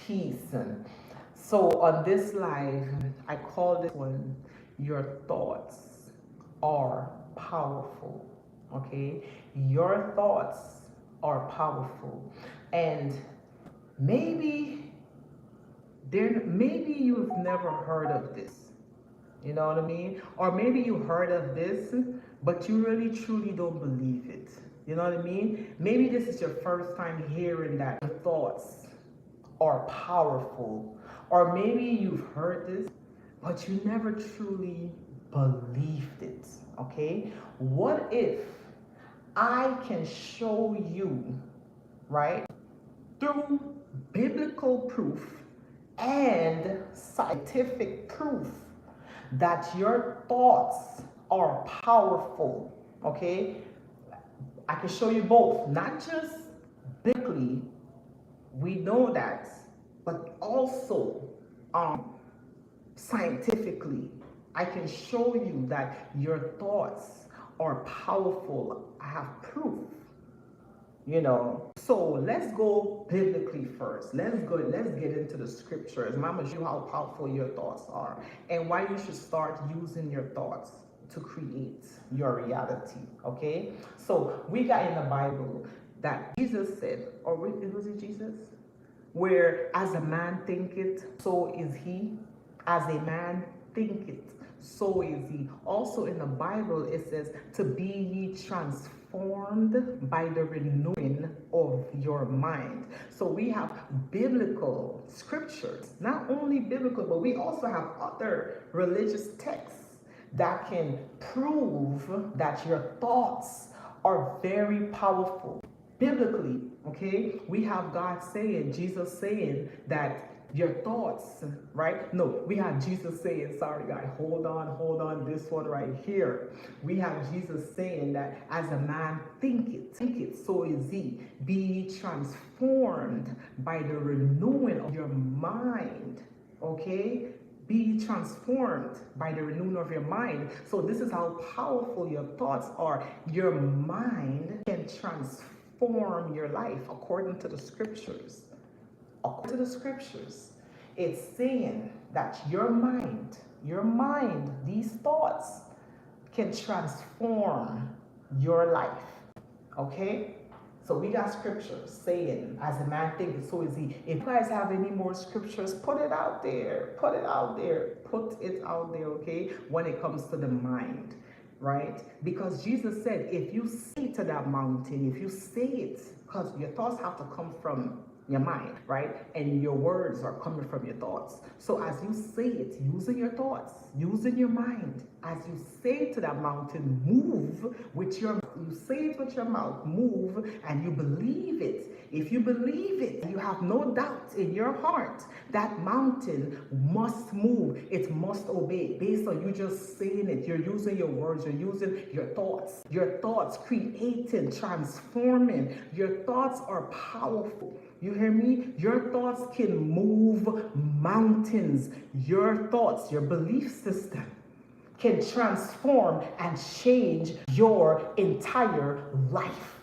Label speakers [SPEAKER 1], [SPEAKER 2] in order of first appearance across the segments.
[SPEAKER 1] peace. So on this live, I call this one, your thoughts are powerful. Okay? Your thoughts are powerful. And maybe maybe you've never heard of this. You know what I mean? Or maybe you heard of this, but you really truly don't believe it. You know what I mean? Maybe this is your first time hearing that your thoughts are powerful. Or maybe you've heard this, but you never truly believed it. Okay? What if I can show you, right, through biblical proof and scientific proof that your thoughts are powerful? Okay? I can show you both, not just biblically, we know that, but also scientifically. I can show you that your thoughts are powerful. I have proof. So let's go biblically first. Let's get into the scriptures. I'm gonna show you how powerful your thoughts are and why you should start using your thoughts to create your reality. Okay? So we got in the Bible that Jesus said, or was it Jesus? Where as a man thinketh, so is he. As a man thinketh, so is he. Also in the Bible it says, to be ye transformed by the renewing of your mind. So we have biblical scriptures, not only biblical, but we also have other religious texts that can prove that your thoughts are very powerful. Biblically, okay, we have God saying, Jesus saying that your thoughts, right? No, we have Jesus saying, sorry guys, hold on, this one right here. We have Jesus saying that as a man thinketh, so is he. Be transformed by the renewing of your mind, okay? Be transformed by the renewing of your mind. So this is how powerful your thoughts are. Your mind can transform your life according to the scriptures. According to the scriptures, it's saying that your mind, these thoughts can transform your life. Okay? So we got scriptures saying, as a man thinketh, so is he. If you guys have any more scriptures, put it out there. Put it out there, okay? When it comes to the mind, right? Because Jesus said, if you say to that mountain, if you say it, because your thoughts have to come from your mind, right? And your words are coming from your thoughts. So as you say it, using your thoughts, using your mind, as you say to that mountain, move with your mouth. You say it with your mouth, move, and you believe it. If you believe it, you have no doubt in your heart, that mountain must move. It must obey. Based on you just saying it, you're using your words, you're using your thoughts. Your thoughts creating, transforming. Your thoughts are powerful. You hear me? Your thoughts can move mountains. Your thoughts, your belief system can transform and change your entire life.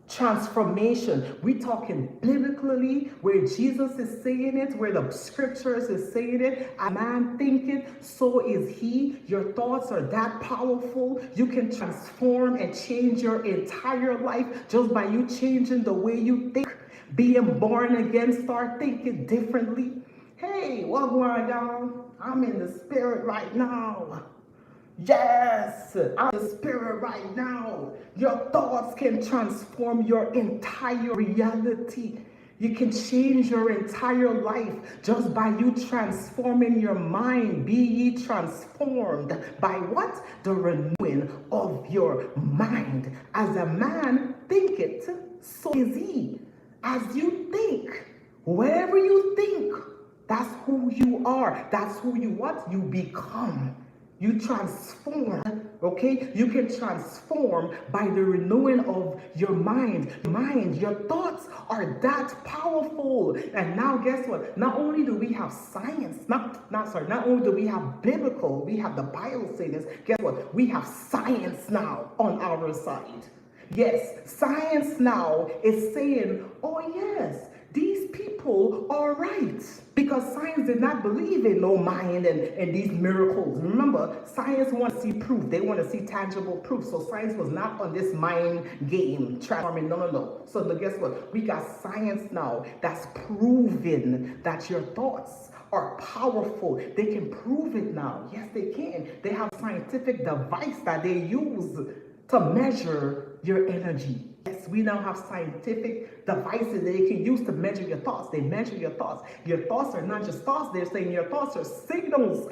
[SPEAKER 1] Transformation. We talking biblically, where Jesus is saying it, where the scriptures is saying it. A man thinketh, so is he. Your thoughts are that powerful. You can transform and change your entire life just by you changing the way you think. Being born again, start thinking differently. Hey, what's going on, y'all? I'm in the spirit right now. Yes, I'm in the spirit right now. Your thoughts can transform your entire reality. You can change your entire life just by you transforming your mind. Be ye transformed by what? The renewing of your mind. As a man thinketh, so is he. As you think, wherever you think, that's who you are. That's who you what? You become. You transform, okay? You can transform by the renewing of your mind. Your thoughts are that powerful. And now guess what? Not only do we have science, not only do we have biblical, we have the Bible saying this, guess what? We have science now on our side. Yes, science now is saying, oh yes, these people people are right because science did not believe in no mind and these miracles. Remember, science wants to see proof. They want to see tangible proof. So science was not on this mind game transforming. No. So guess what? We got science now that's proven that your thoughts are powerful. They can prove it now. Yes, they can. They have a scientific device that they use to measure your energy. Yes, we now have scientific devices that they can use to measure your thoughts. They measure your thoughts. Your thoughts are not just thoughts. They're saying your thoughts are signals.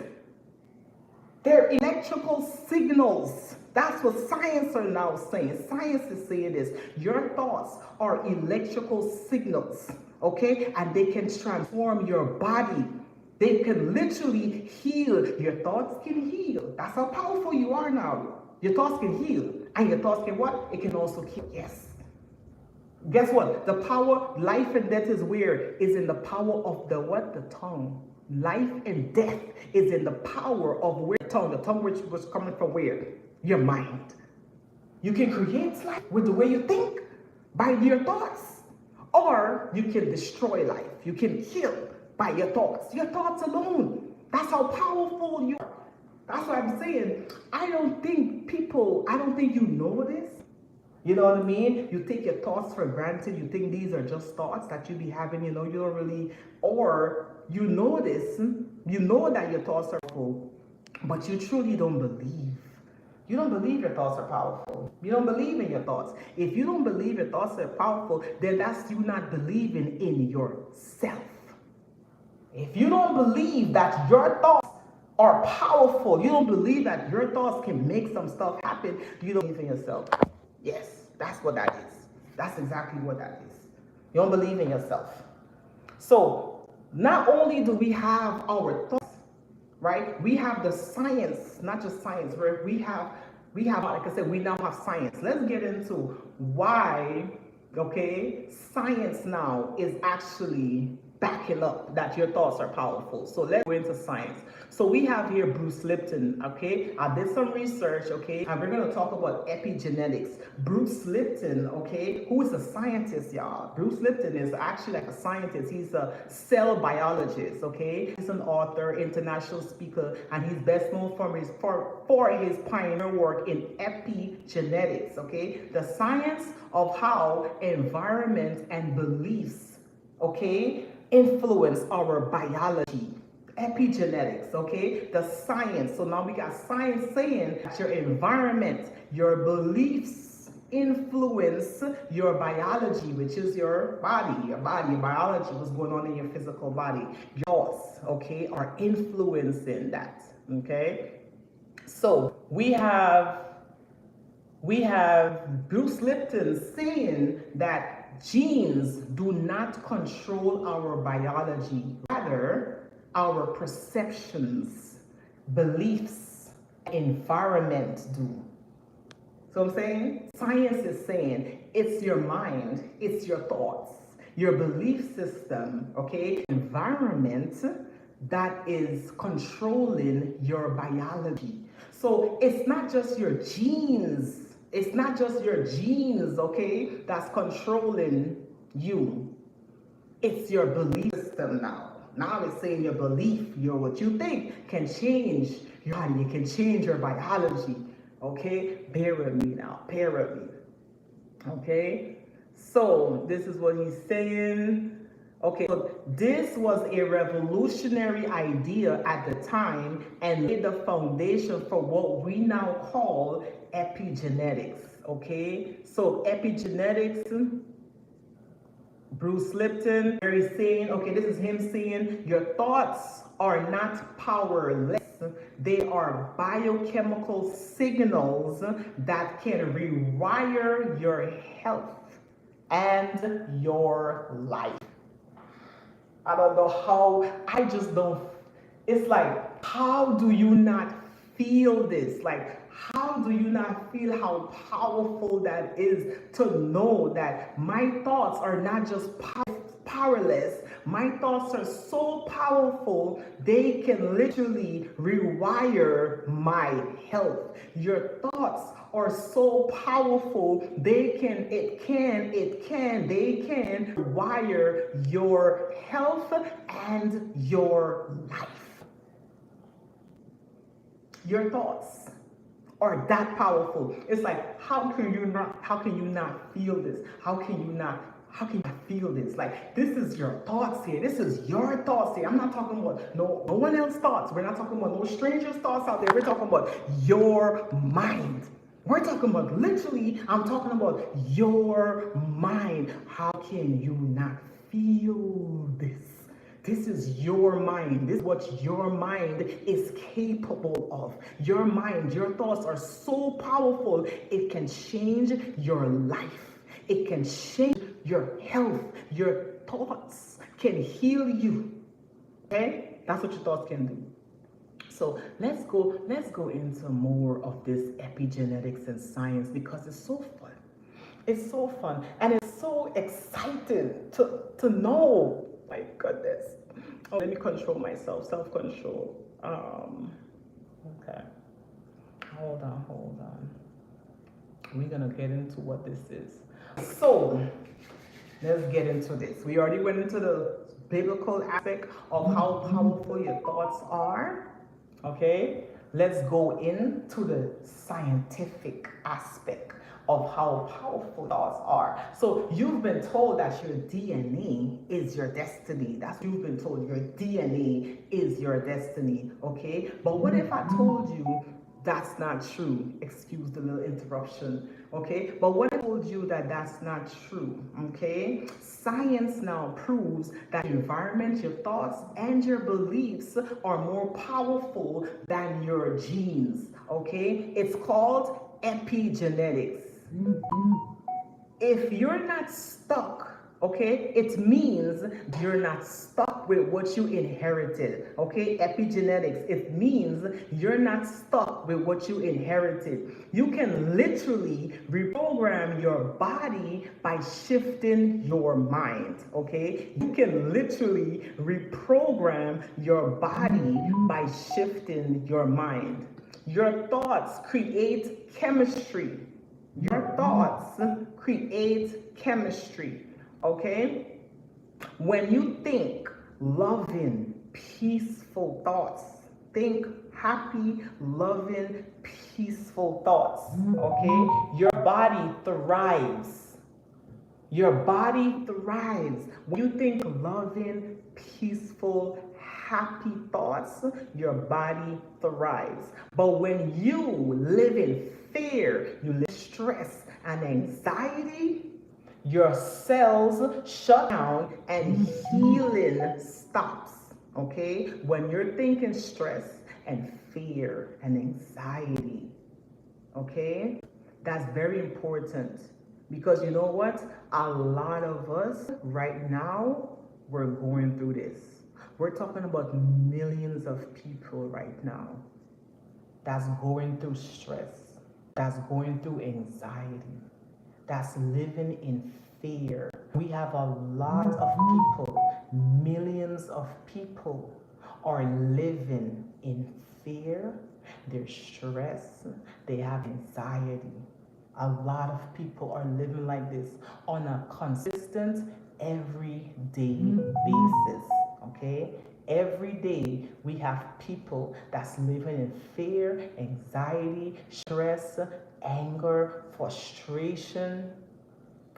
[SPEAKER 1] They're electrical signals. That's what science are now saying. Science is saying this. Your thoughts are electrical signals, okay? And they can transform your body. They can literally heal. Your thoughts can heal. That's how powerful you are now. Your thoughts can heal. And your thoughts can what? It can also kill. Yes. Guess what? The power, life and death is where? Is in the power of the what? The tongue. Life and death is in the power of where? The tongue which was coming from where? Your mind. You can create life with the way you think, by your thoughts. Or you can destroy life. You can kill by your thoughts. Your thoughts alone. That's how powerful you are. That's what I'm saying. I don't think you know this. You know what I mean? You take your thoughts for granted. You think these are just thoughts that you be having, you don't really, or you know this. You know that your thoughts are powerful, but you truly don't believe. You don't believe your thoughts are powerful. You don't believe in your thoughts. If you don't believe your thoughts are powerful, then that's you not believing in yourself. If you don't believe that your thoughts are powerful, you don't believe that your thoughts can make some stuff happen, you don't believe in yourself. Yes, that's what that is. That's exactly what that is. You don't believe in yourself. So not only do we have our thoughts, right? We have the science, not just science, right? We have, like I said, we now have science. Let's get into why, okay, science now is actually backing up that your thoughts are powerful. So let's go into science. So we have here Bruce Lipton, okay? I did some research, okay? And we're going to talk about epigenetics. Bruce Lipton, okay? Who is a scientist, y'all? Bruce Lipton is actually like a scientist. He's a cell biologist, okay? He's an author, international speaker, and he's best known for his pioneer work in epigenetics, okay? The science of how environment and beliefs, okay, influence our biology. Epigenetics, okay? The science. So now we got science saying that your environment, your beliefs influence your biology, which is your body, your biology, what's going on in your physical body. Your thoughts, okay, are influencing that, okay? So we have Bruce Lipton saying that genes do not control our biology, rather our perceptions, beliefs, environment do. So I'm saying, science is saying it's your mind, it's your thoughts, your belief system, okay, environment that is controlling your biology. So it's not just your genes. It's not just your genes, okay, that's controlling you. It's your belief system now. Now it's saying your belief, what you think can change your body. It can change your biology, okay? Bear with me now. Bear with me, okay? So this is what he's saying. Okay, so this was a revolutionary idea at the time and laid the foundation for what we now call epigenetics, okay? So epigenetics, Bruce Lipton, where he's saying, okay, this is him saying, your thoughts are not powerless. They are biochemical signals that can rewire your health and your life. I don't know how, I just don't, it's like, how do you not feel this? Like, how do you not feel how powerful that is to know that my thoughts are not just powerless, my thoughts are so powerful, they can literally rewire my health. Your thoughts are so powerful, they can wire your health and your life. Your thoughts are that powerful. It's like, how can you not feel this? How can you not feel this? Like, this is your thoughts here. This is your thoughts here. I'm not talking about no one else's thoughts. We're not talking about no strangers' thoughts out there. We're talking about your mind. We're talking about, literally, I'm talking about your mind. How can you not feel this? This is your mind. This is what your mind is capable of. Your mind, your thoughts are so powerful, it can change your life. It can change your health. Your thoughts can heal you. Okay? That's what your thoughts can do. So let's go into more of this epigenetics and science, because it's so fun. It's so fun and it's so exciting to know. My goodness. Oh, let me control myself. Self-control. Okay. Hold on. We're gonna get into what this is. So let's get into this. We already went into the biblical aspect of how powerful your thoughts are. Okay, let's go into the scientific aspect of how powerful thoughts are. So you've been told that your DNA is your destiny. That's what you've been told. Your DNA is your destiny. Okay, but what if I told you that's not true? Excuse the little interruption. Okay, but what if I told you that that's not true? Okay, science now proves that your environment, your thoughts, and your beliefs are more powerful than your genes. Okay, it's called epigenetics. If you're not stuck, okay, it means you're not stuck with what you inherited. Okay, epigenetics, it means you're not stuck with what you inherited. You can literally reprogram your body by shifting your mind. Okay, you can literally reprogram your body by shifting your mind. Your thoughts create chemistry. Your thoughts create chemistry, okay? When you think loving, peaceful thoughts, think happy, loving, peaceful thoughts, okay? Your body thrives. Your body thrives. When you think loving, peaceful, happy thoughts, your body thrives. But when you live in fear, you live in stress and anxiety, your cells shut down and healing stops. Okay? When you're thinking stress and fear and anxiety, okay? That's very important, because you know what? A lot of us right now, we're going through this. We're talking about millions of people right now that's going through stress, that's going through anxiety, that's living in fear. We have a lot of people, millions of people are living in fear, they're stressed, they have anxiety. A lot of people are living like this on a consistent, everyday basis. Okay? Every day we have people that's living in fear, anxiety, stress, anger, frustration.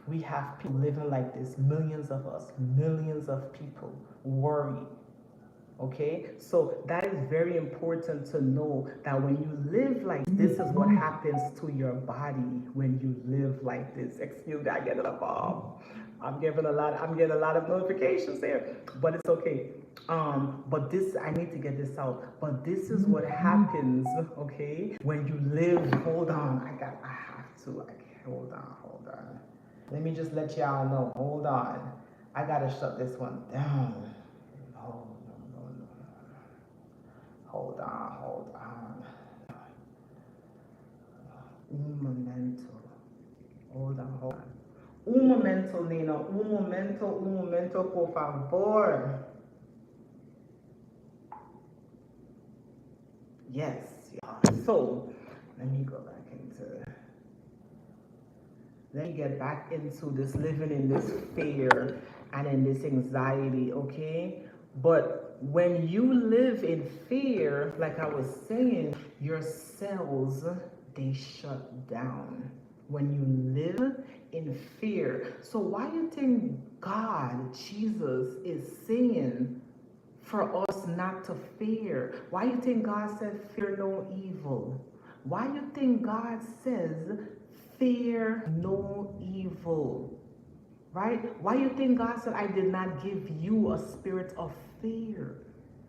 [SPEAKER 1] We have people living like this, millions of us, millions of people worry. Okay, so that is very important to know, that when you live like this is what happens to your body when you live like this. Excuse me, I get a lot. I'm getting a lot of notifications there, but it's okay. But this, I need to get this out. But this is what happens, okay, when you live. Hold on, hold on. Let me just let y'all know. Hold on, I gotta shut this one down. Hold on. Un momento. Hold on. Un momento, Nina. Un momento, por favor. Yes, yeah. So, let me go back into let me get back into this living in this fear and in this anxiety, okay? But when you live in fear, like I was saying, your cells, they shut down. When you live in fear. So why do you think God, Jesus, is saying for us not to fear? Why do you think God said fear no evil? Why do you think God says fear no evil? Right? Why do you think God said I did not give you a spirit of fear?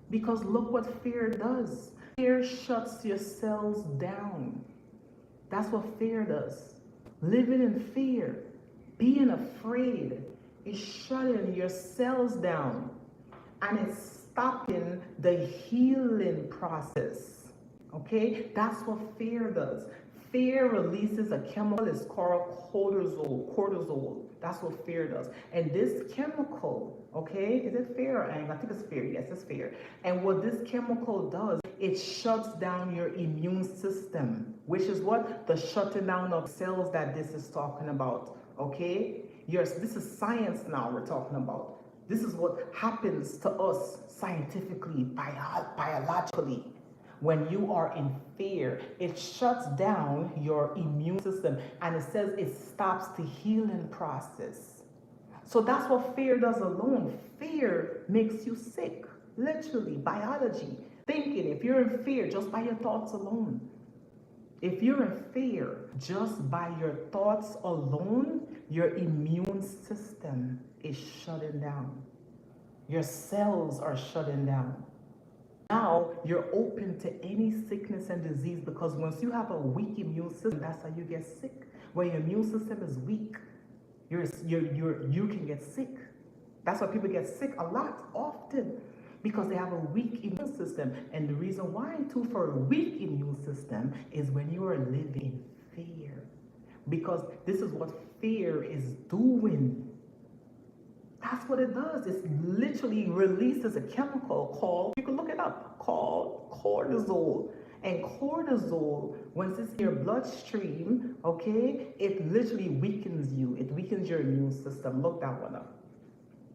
[SPEAKER 1] Because look what fear does. Fear shuts your cells down. That's what fear does. Living in fear, being afraid, is shutting your cells down and it's stopping the healing process. Okay? That's what fear does. Fear releases a chemical, it's called cortisol. That's what fear does. And this chemical, okay, is it fear? I think it's fear. Yes, it's fear. And what this chemical does, it shuts down your immune system, which is what? The shutting down of cells that this is talking about. Okay? This is science now we're talking about. This is what happens to us scientifically, biologically. When you are in fear, it shuts down your immune system and it says it stops the healing process. So that's what fear does alone. Fear makes you sick, literally, biology. Thinking, if you're in fear just by your thoughts alone, if you're in fear just by your thoughts alone, your immune system is shutting down. Your cells are shutting down. Now you're open to any sickness and disease because once you have a weak immune system, that's how you get sick. When your immune system is weak, you can get sick. That's why people get sick a lot, often, because they have a weak immune system. And the reason why, too, for a weak immune system is when you are living in fear. Because this is what fear is doing. That's what it does. It literally releases a chemical called, you can look it up, called cortisol. And cortisol, once it's in your bloodstream, okay, it literally weakens you. It weakens your immune system. Look that one up.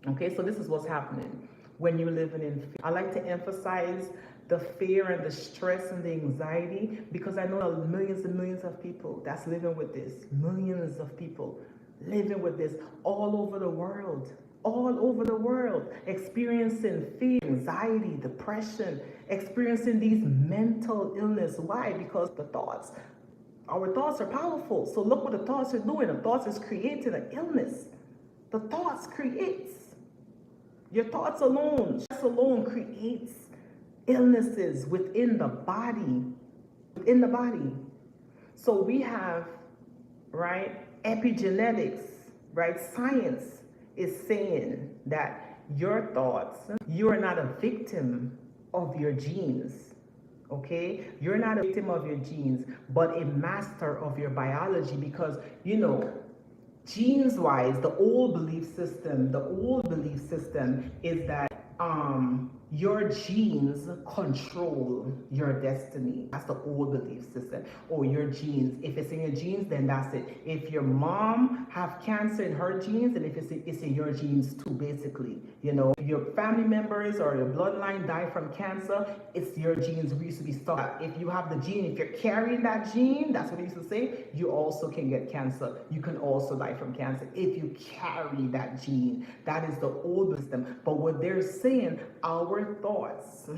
[SPEAKER 1] Okay, so this is what's happening when you're living in fear. I like to emphasize the fear and the stress and the anxiety because I know millions and millions of people that's living with this. Millions of people living with this all over the world. All over the world, experiencing fear, anxiety, depression, experiencing these mental illness. Why? Because our thoughts are powerful. So look what the thoughts are doing. The thoughts is creating an illness. The thoughts creates. Your thoughts alone, stress alone creates illnesses within the body. Within the body. So we have, right, epigenetics, right, science is saying that your thoughts, you are not a victim of your genes, okay? You're not a victim of your genes, but a master of your biology because, genes-wise, the old belief system is that your genes control your destiny. That's the old belief system. Or your genes. If it's in your genes, then that's it. If your mom have cancer in her genes, and if it's in your genes too, basically. If your family members or your bloodline die from cancer, it's your genes. We used to be stuck. If you have the gene, if you're carrying that gene, that's what they used to say, you also can get cancer. You can also die from cancer if you carry that gene. That is the old system. But what they're saying, our thoughts,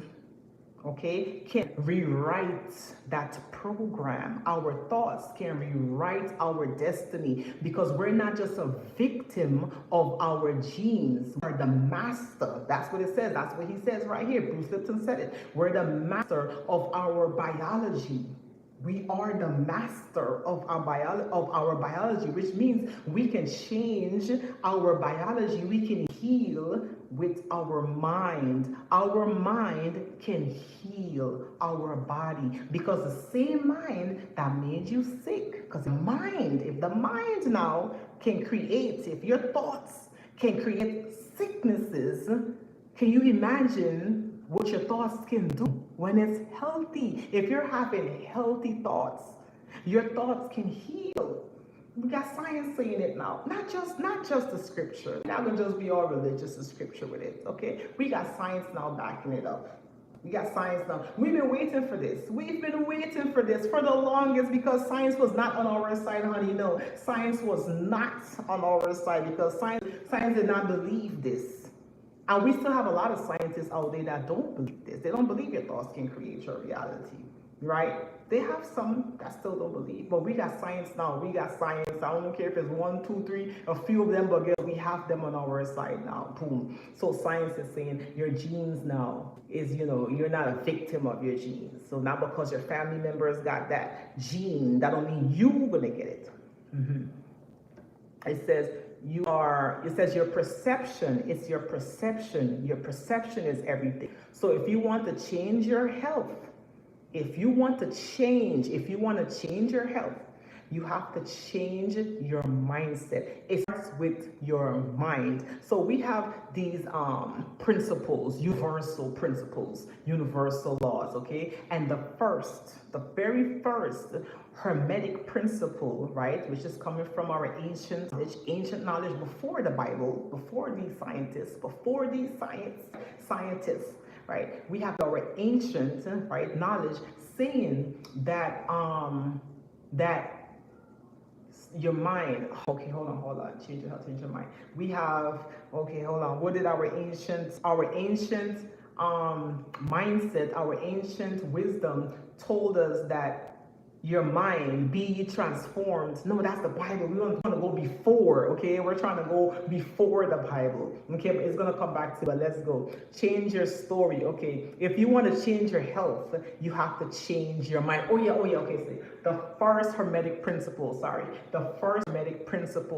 [SPEAKER 1] okay, can rewrite that program. Our thoughts can rewrite our destiny because we're not just a victim of our genes. We're the master. That's what it says. That's what he says right here. Bruce Lipton said it. We're the master of our biology. We are the master of our biology, which means we can change our biology. We can heal with our mind. Our mind can heal our body because the same mind that made you sick, because if the mind now can create, if your thoughts can create sicknesses, can you imagine what your thoughts can do when it's healthy? If you're having healthy thoughts, your thoughts can heal. We got science saying it now. Not just the scripture. We're not gonna just be all religious and scripture with it. Okay? We got science now backing it up. We got science now. We've been waiting for this. We've been waiting for this for the longest because science was not on our side, honey. No, science was not on our side because science did not believe this. And we still have a lot of scientists out there that don't believe this. They don't believe your thoughts can create your reality, right? They have some that still don't believe. But we got science now. We got science. I don't care if it's 1, 2, 3, a few of them, but we have them on our side now. Boom. So science is saying your genes now is, you're not a victim of your genes. So not because your family members got that gene, that don't mean you're gonna get it. It says your perception, it's your perception. Your perception is everything. So if you want to change your health, if you want to change your health, you have to change your mindset. It starts with your mind. So we have these principles, universal laws, okay? And the very first Hermetic principle, right, which is coming from our ancient knowledge before the Bible, before these scientists, right? We have our ancient, right, knowledge saying that that your mind. Okay, hold on. Change your mind. We have. Okay, hold on. What did our ancient mindset, our ancient wisdom told us that your mind be transformed? No, that's the Bible. We want to go before, okay? We're trying to go before the Bible, okay? But it's going to come back to, but let's go. Change your story, okay? If you want to change your health, you have to change your mind. Oh yeah, okay. So the first Hermetic principle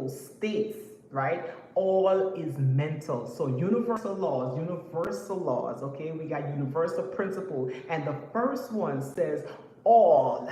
[SPEAKER 1] states, right? All is mental. So universal laws, okay? We got universal principle. And the first one says all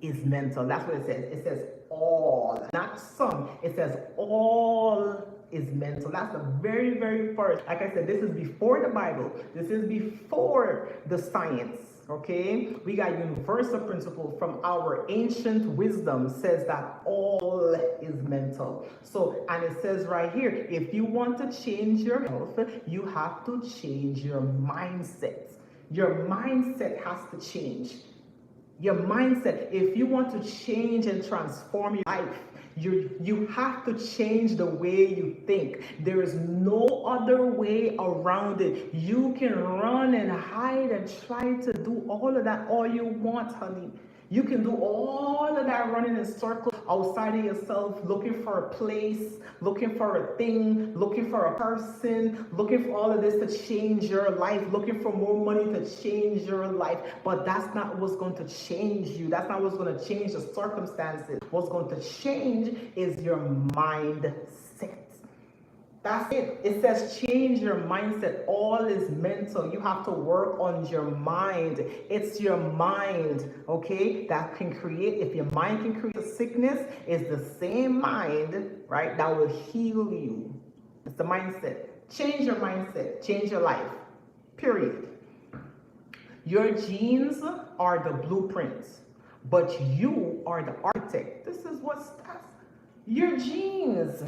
[SPEAKER 1] is mental. That's what it says. It says all, not some. It says all is mental. That's the very, very first. Like I said, this is before the Bible. This is before the science. Okay, we got universal principle from our ancient wisdom says that all is mental. So, and it says right here, if you want to change your health, you have to change your mindset. Your mindset has to change. Your mindset, if you want to change and transform your life, you have to change the way you think. There is no other way around it. You can run and hide and try to do all of that all you want, honey. You can do all of that running in circles outside of yourself, looking for a place, looking for a thing, looking for a person, looking for all of this to change your life, looking for more money to change your life. But that's not what's going to change you. That's not what's going to change the circumstances. What's going to change is your mindset. That's it. It says change your mindset. All is mental. You have to work on your mind. It's your mind, okay, that can create. If your mind can create a sickness, it's the same mind, right, that will heal you. It's the mindset. Change your mindset. Change your life. Period. Your genes are the blueprints, but you are the architect. This is what's your genes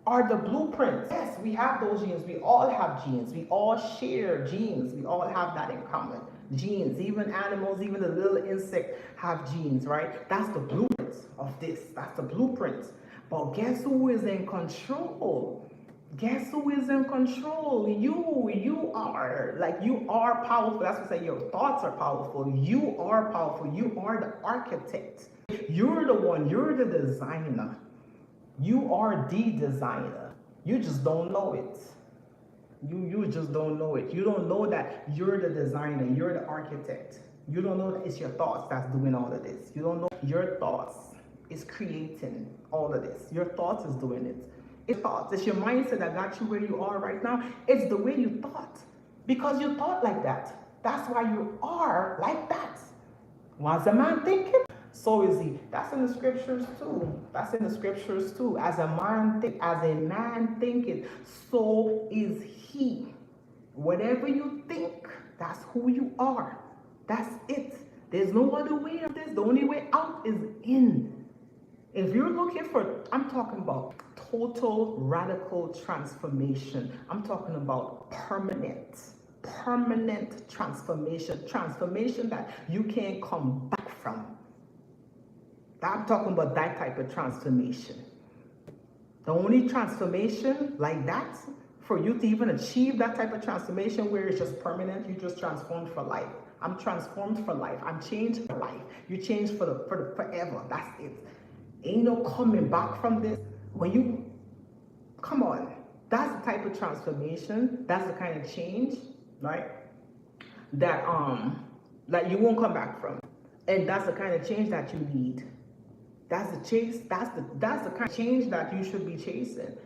[SPEAKER 1] are the blueprints. Yes, we have those genes. We all have genes. We all share genes. We all have that in common. Genes, even animals, even the little insect have genes, right? That's the blueprints of this. That's the blueprints. But guess who is in control? Guess who is in control? You are. Like, you are powerful. That's what I say. Your thoughts are powerful. You are powerful. You are the architect. You're the one. You're the designer. You are the designer. You just don't know it. You just don't know it. You don't know that you're the designer. You're the architect. You don't know that it's your thoughts that's doing all of this. You don't know your thoughts is creating all of this. Your thoughts is doing it. It's thoughts. It's your mindset that got you where you are right now. It's the way you thought. Because you thought like that. That's why you are like that. What's a man thinking? So is he. That's in the scriptures too. That's in the scriptures too. As a man thinketh, so is he. Whatever you think, that's who you are. That's it. There's no other way of this. The only way out is in. If you're looking for, I'm talking about total radical transformation. I'm talking about permanent transformation that you can't come back from. I'm talking about that type of transformation. The only transformation like that, for you to even achieve that type of transformation where it's just permanent, you just transformed for life. I'm transformed for life. I'm changed for life. You change for the forever. That's it. Ain't no coming back from this. When you come on, that's the type of transformation. That's the kind of change, right? That you won't come back from, and that's the kind of change that you need. That's the chase. That's the kind of change that you should be chasing.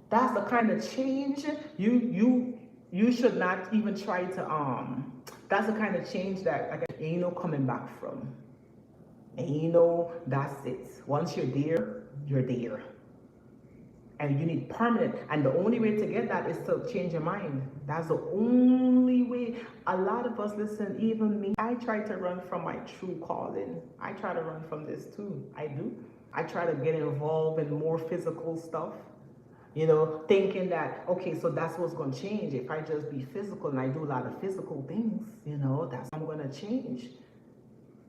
[SPEAKER 1] That's the kind of change you should not even try to. That's the kind of change that like ain't no coming back from. Ain't no. That's it. Once you're there, you're there. And you need permanent, and the only way to get that is to change your mind. That's the only way. A lot of us, listen, even me, I try to run from my true calling. I try to run from this too. I do. I try to get involved in more physical stuff, thinking that, okay, so that's what's going to change. If I just be physical and I do a lot of physical things, that's how I'm going to change.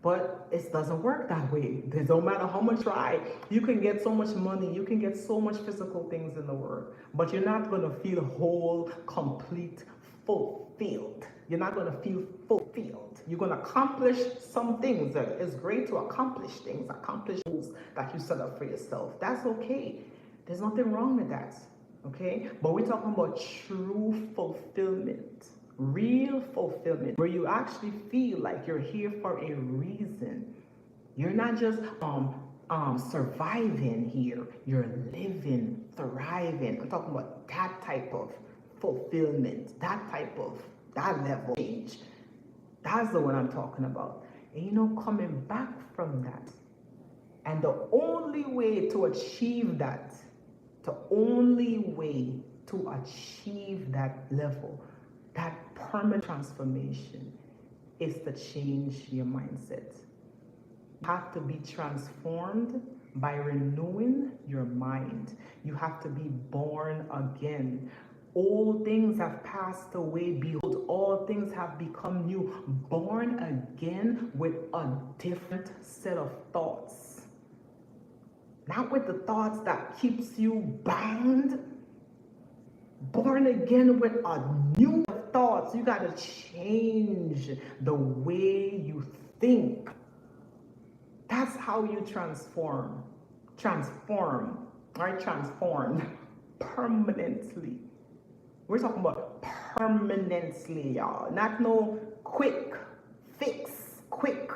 [SPEAKER 1] But it doesn't work that way. It don't matter how much you try. You can get so much money. You can get so much physical things in the world. But you're not going to feel whole, complete, fulfilled. You're not going to feel fulfilled. You're going to accomplish some things. It's great to accomplish things, accomplish goals that you set up for yourself. That's okay. There's nothing wrong with that. Okay? But we're talking about true fulfillment. Real fulfillment, where you actually feel like you're here for a reason. You're not just surviving here. You're living, thriving. I'm talking about that type of fulfillment, that level of change. That's the one I'm talking about. Ain't no coming back from that. And the only way to achieve that, level, that permanent transformation, is to change your mindset. You have to be transformed by renewing your mind. You have to be born again. Old things have passed away. Behold, all things have become new. Born again with a different set of thoughts. Not with the thoughts that keeps you bound. Born again with a new thoughts. You got to change the way you think. That's how you transform, right? Transformed permanently. We're talking about permanently, y'all. Not no quick fix, quick.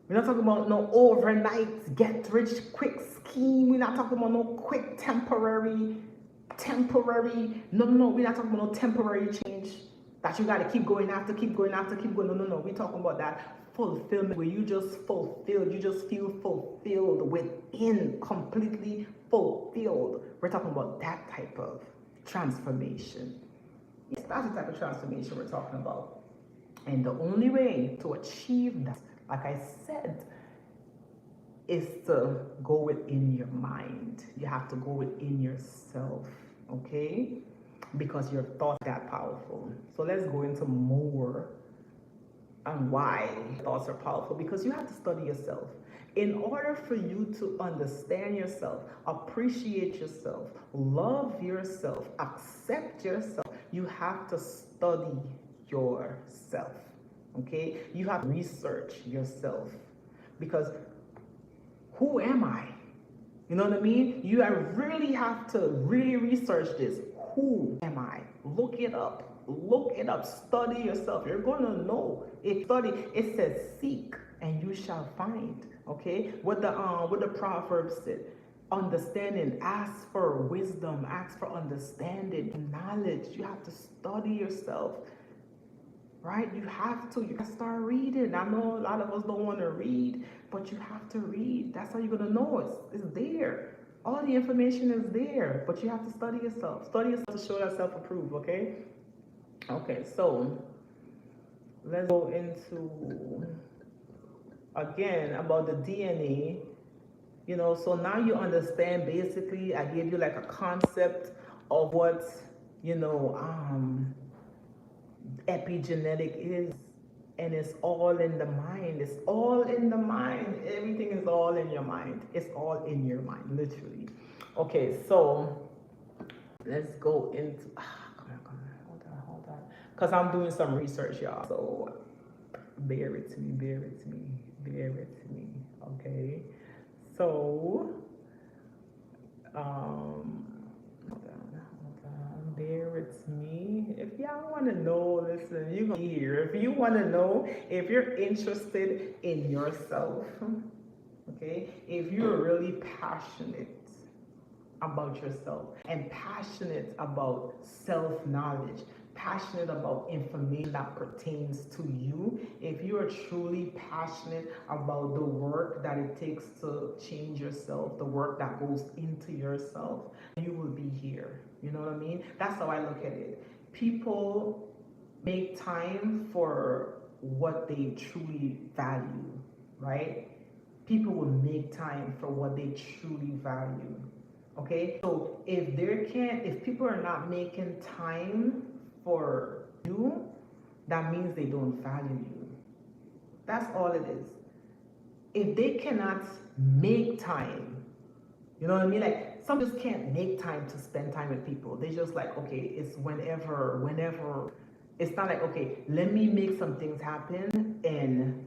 [SPEAKER 1] We're not talking about no overnight get rich quick scheme. We're not talking about no quick temporary. No. We're not talking about no temporary change that you got to keep going after. No. We're talking about that fulfillment where you just fulfilled. You just feel fulfilled within, completely fulfilled. We're talking about that type of transformation. Yes, that's the type of transformation we're talking about. And the only way to achieve that, like I said, is to go within your mind. You have to go within yourself, okay? Because your thoughts are that powerful. So let's go into more on why thoughts are powerful. Because you have to study yourself. In order for you to understand yourself, appreciate yourself, love yourself, accept yourself, you have to study yourself, okay? You have to research yourself. Because who am I? You know what I mean? You really have to really research this. Who am I? Look it up. Study yourself. You're gonna know. It says seek and you shall find. Okay? What the Proverbs said. Understanding, ask for wisdom, ask for understanding, knowledge. You have to study yourself. Right? You have to start reading. I know a lot of us don't want to read, but you have to read. That's how you're going to know it's there. All the information is there, but you have to study yourself. Study yourself to show yourself approved, okay? Okay, so let's go into, again, about the DNA So now you understand. Basically, I gave you like a concept of what, you know, epigenetic is. And it's all in the mind. It's all in the mind. Everything is all in your mind. It's all in your mind, literally. Okay, so let's go into, come on, hold on. Because I'm doing some research, y'all. So bear with me. Okay. So, bear with me. If y'all want to know, listen, you're going to be here. If you want to know, if you're interested in yourself, okay, if you're really passionate about yourself and passionate about self-knowledge, passionate about information that pertains to you, if you are truly passionate about the work that it takes to change yourself, the work that goes into yourself, you will be here. You know what I mean? That's how I look at it. People make time for what they truly value, right? People will make time for what they truly value. Okay, so if people are not making time for you, that means they don't value you. That's all it is. If they cannot make time, you know what I mean? Like, some just can't make time to spend time with people. They just like, okay, it's whenever. It's not like, okay, let me make some things happen and,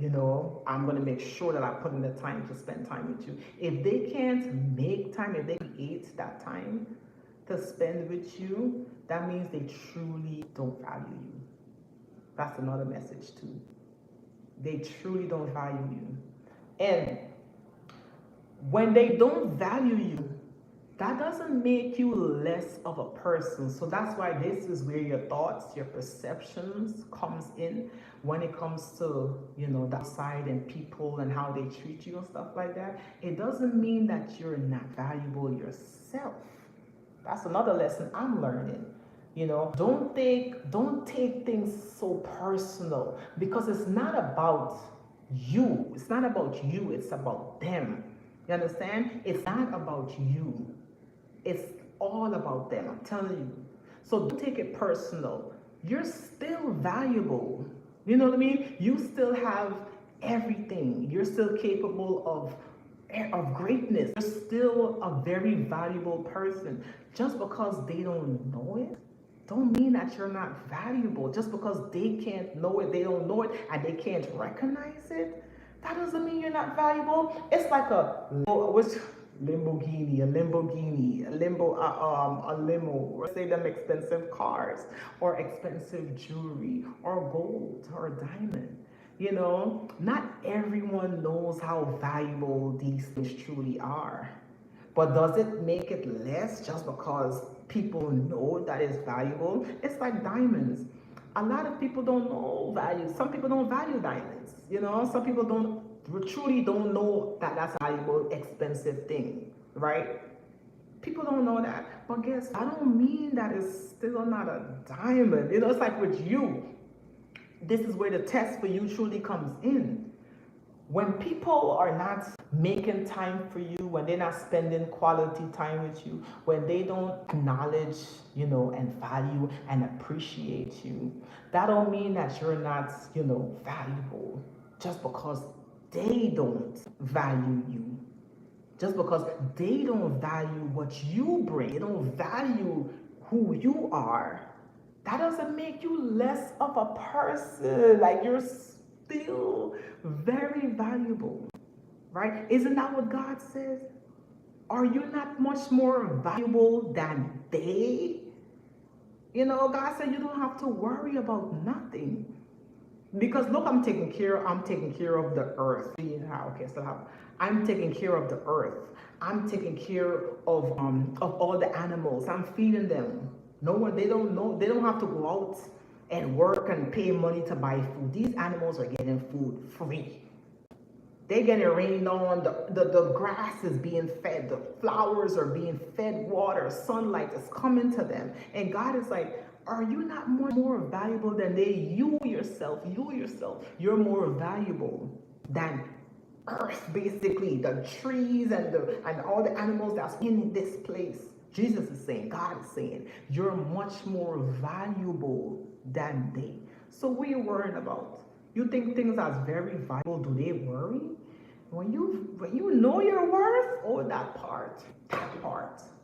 [SPEAKER 1] I'm going to make sure that I put in the time to spend time with you. If they can't make time, if they create that time to spend with you, that means they truly don't value you. That's another message too. They truly don't value you. And when they don't value you, that doesn't make you less of a person. So that's why this is where your thoughts, your perceptions comes in when it comes to, the outside and people and how they treat you and stuff like that. It doesn't mean that you're not valuable yourself. That's another lesson I'm learning. Don't take things so personal, because it's not about you. It's not about you. It's about them. You understand? It's not about you. It's all about them, I'm telling you. So don't take it personal. You're still valuable. You know what I mean? You still have everything. You're still capable of greatness. You're still a very valuable person. Just because they don't know it, don't mean that you're not valuable. Just because they can't know it, they don't know it, and they can't recognize it, that doesn't mean you're not valuable. It's like a limo, say them expensive cars or expensive jewelry or gold or diamond. Not everyone knows how valuable these things truly are. But does it make it less just because people know that it's valuable? It's like diamonds. A lot of people don't know value. Some people don't value diamonds. Some people truly don't know that that's a valuable, expensive thing, right? People don't know that. But I don't mean that it's still not a diamond. It's like with you. This is where the test for you truly comes in. When people are not making time for you, when they're not spending quality time with you, when they don't acknowledge, and value and appreciate you, that don't mean that you're not, valuable. Just because they don't value you. Just because they don't value what you bring, they don't value who you are, that doesn't make you less of a person. Like, you're still very valuable, right? Isn't that what God says? Are you not much more valuable than they? God said you don't have to worry about nothing. Because look, I'm taking care of the earth. Okay, so I'm taking care of the earth. I'm taking care of all the animals. I'm feeding them. No one, they don't have to go out and work and pay money to buy food. These animals are getting food free. They're getting rained on, the grass is being fed, the flowers are being fed water, sunlight is coming to them. And God is like, are you not more valuable than they? You yourself, you're more valuable than earth, basically, the trees and all the animals that's in this place. Jesus is saying, God is saying, you're much more valuable than they. So what are you worrying about? You think things are very valuable, do they worry? When you know your worth, oh, that part.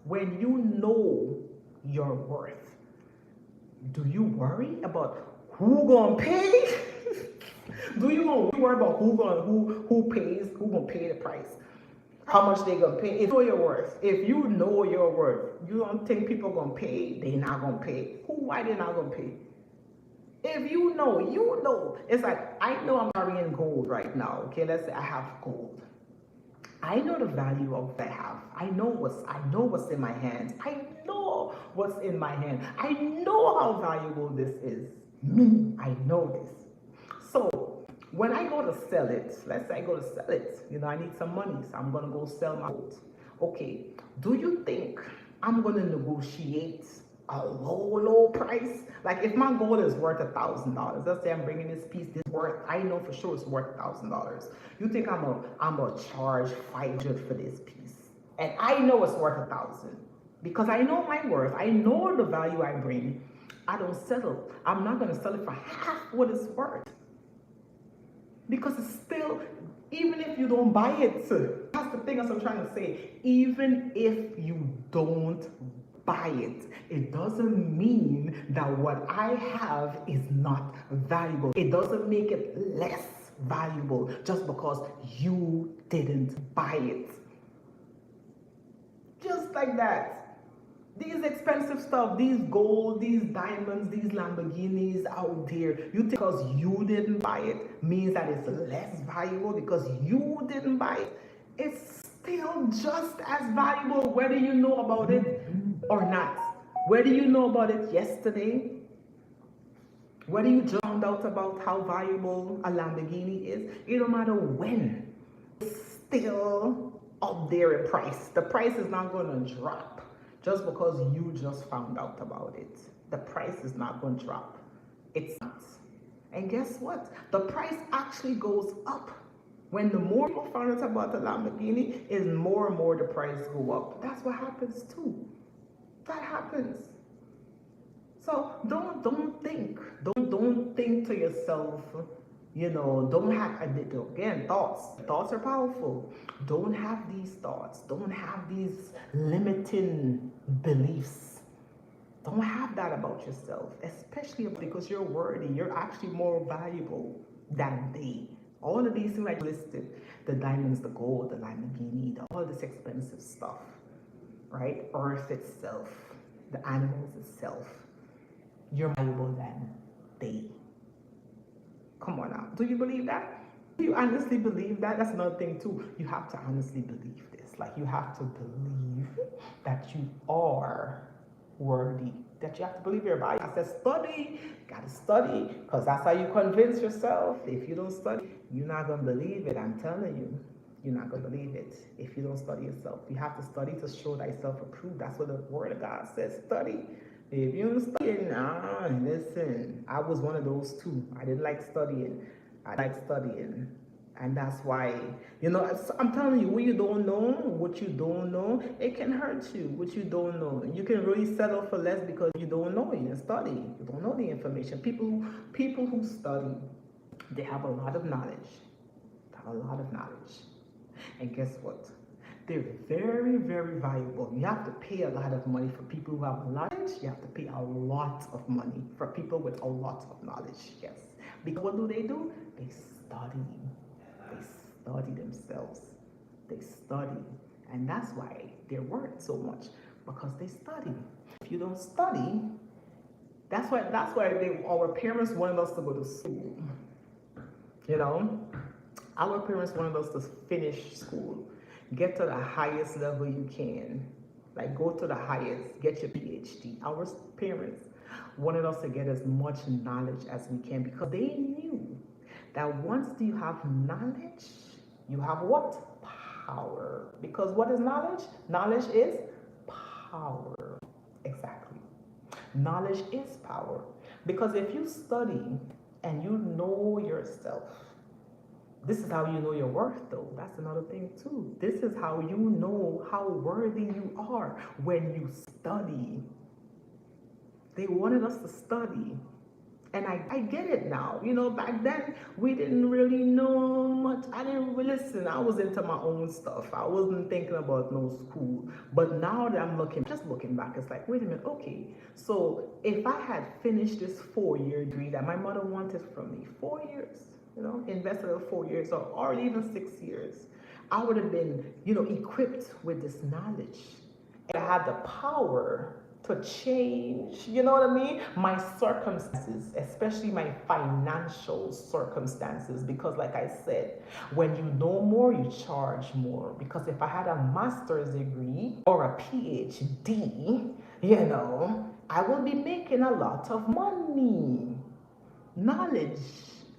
[SPEAKER 1] When you know your worth, do you worry about who gonna pay? Do you worry about who pays, who gonna pay the price? How much they gonna pay? If you know your worth, if you know your worth, you don't think people gonna pay, they not gonna pay. Why they not gonna pay? If you know, you know. It's like, I know I'm carrying gold right now. Okay, let's say I have gold. I know the value of what I have. I know what's in my hands. I know what's in my hand. I know how valuable this is. Me, I know this. So when I go to sell it, let's say I go to sell it, I need some money, so I'm gonna go sell my gold. Okay, do you think I'm gonna negotiate a low price? Like if my gold is worth $1,000, let's say I'm bringing this piece, this worth, I know for sure it's worth $1,000. You think I'm gonna charge $500 for this piece? And I know it's worth 1,000 because I know my worth. I know the value I bring. I don't settle. I'm not gonna sell it for half what it's worth. Because it's still, even if you don't buy it, that's the thing that I'm trying to say. Even if you don't buy it, it doesn't mean that what I have is not valuable. It doesn't make it less valuable just because you didn't buy it. Just like that. These expensive stuff, these gold, these diamonds, these Lamborghinis out there, you think because you didn't buy it means that it's less valuable because you didn't buy it. It's still just as valuable whether you know about it or not. Whether you know about it yesterday, whether you just found out about how valuable a Lamborghini is, it don't matter when. It's still up there in price. The price is not going to drop just because you just found out about it. The price is not going to drop. It's not. And guess what? The price actually goes up. When the more people find out about the Lamborghini, is more and more the price go up. That's what happens too. That happens. So don't think to yourself, don't have, again, thoughts. Thoughts are powerful. Don't have these thoughts. Don't have these limiting beliefs. Don't have that about yourself, especially because you're worthy. You're actually more valuable than they. All of these things I listed, the diamonds, the gold, the Lamborghini, all this expensive stuff, right? Earth itself, the animals itself. You're valuable than they. Come on now. Do you believe that? Do you honestly believe that? That's another thing too. You have to honestly believe this. Like you have to believe that you are worthy. That you have to believe your body. I said study. Gotta study. Because that's how you convince yourself. If you don't study, you're not gonna believe it. I'm telling you. You're not gonna believe it if you don't study yourself. You have to study to show thyself approved. That's what the word of God says. Study. If you don't study, listen, I was one of those too. I didn't like studying. I like studying. And that's why, I'm telling you, what you don't know, it can hurt you, what you don't know. You can really settle for less because you don't know, you didn't study. You don't know the information. People who study, they have a lot of knowledge. And guess what? They're very, very valuable. You have to pay a lot of money for people who have knowledge. You have to pay a lot of money for people with a lot of knowledge. Yes. Because what do? They study. They study themselves. They study. And that's why they're worth so much. Because they study. If you don't study, that's why our parents wanted us to go to school. Our parents wanted us to finish school. Get to the highest level you can. Like go to the highest, get your PhD. Our parents wanted us to get as much knowledge as we can because they knew that once you have knowledge, you have what? Power. Because what is knowledge? Knowledge is power. Exactly. Knowledge is power. Because if you study and you know yourself, This is how you know your worth, though. That's another thing, too. This is how you know how worthy you are when you study. They wanted us to study. And I get it now. You know, back then we didn't really know much. I didn't really listen. I was into my own stuff. I wasn't thinking about no school. But now that I'm just looking back, it's like, wait a minute, okay. So if I had finished this 4-year degree that my mother wanted from me, 4 years, you know, invested in 4 years or even 6 years, I would have been, you know, equipped with this knowledge. And I had the power to change, you know what I mean? My circumstances, especially my financial circumstances, because like I said, when you know more, you charge more. Because if I had a master's degree or a PhD, you know, I will be making a lot of money. Knowledge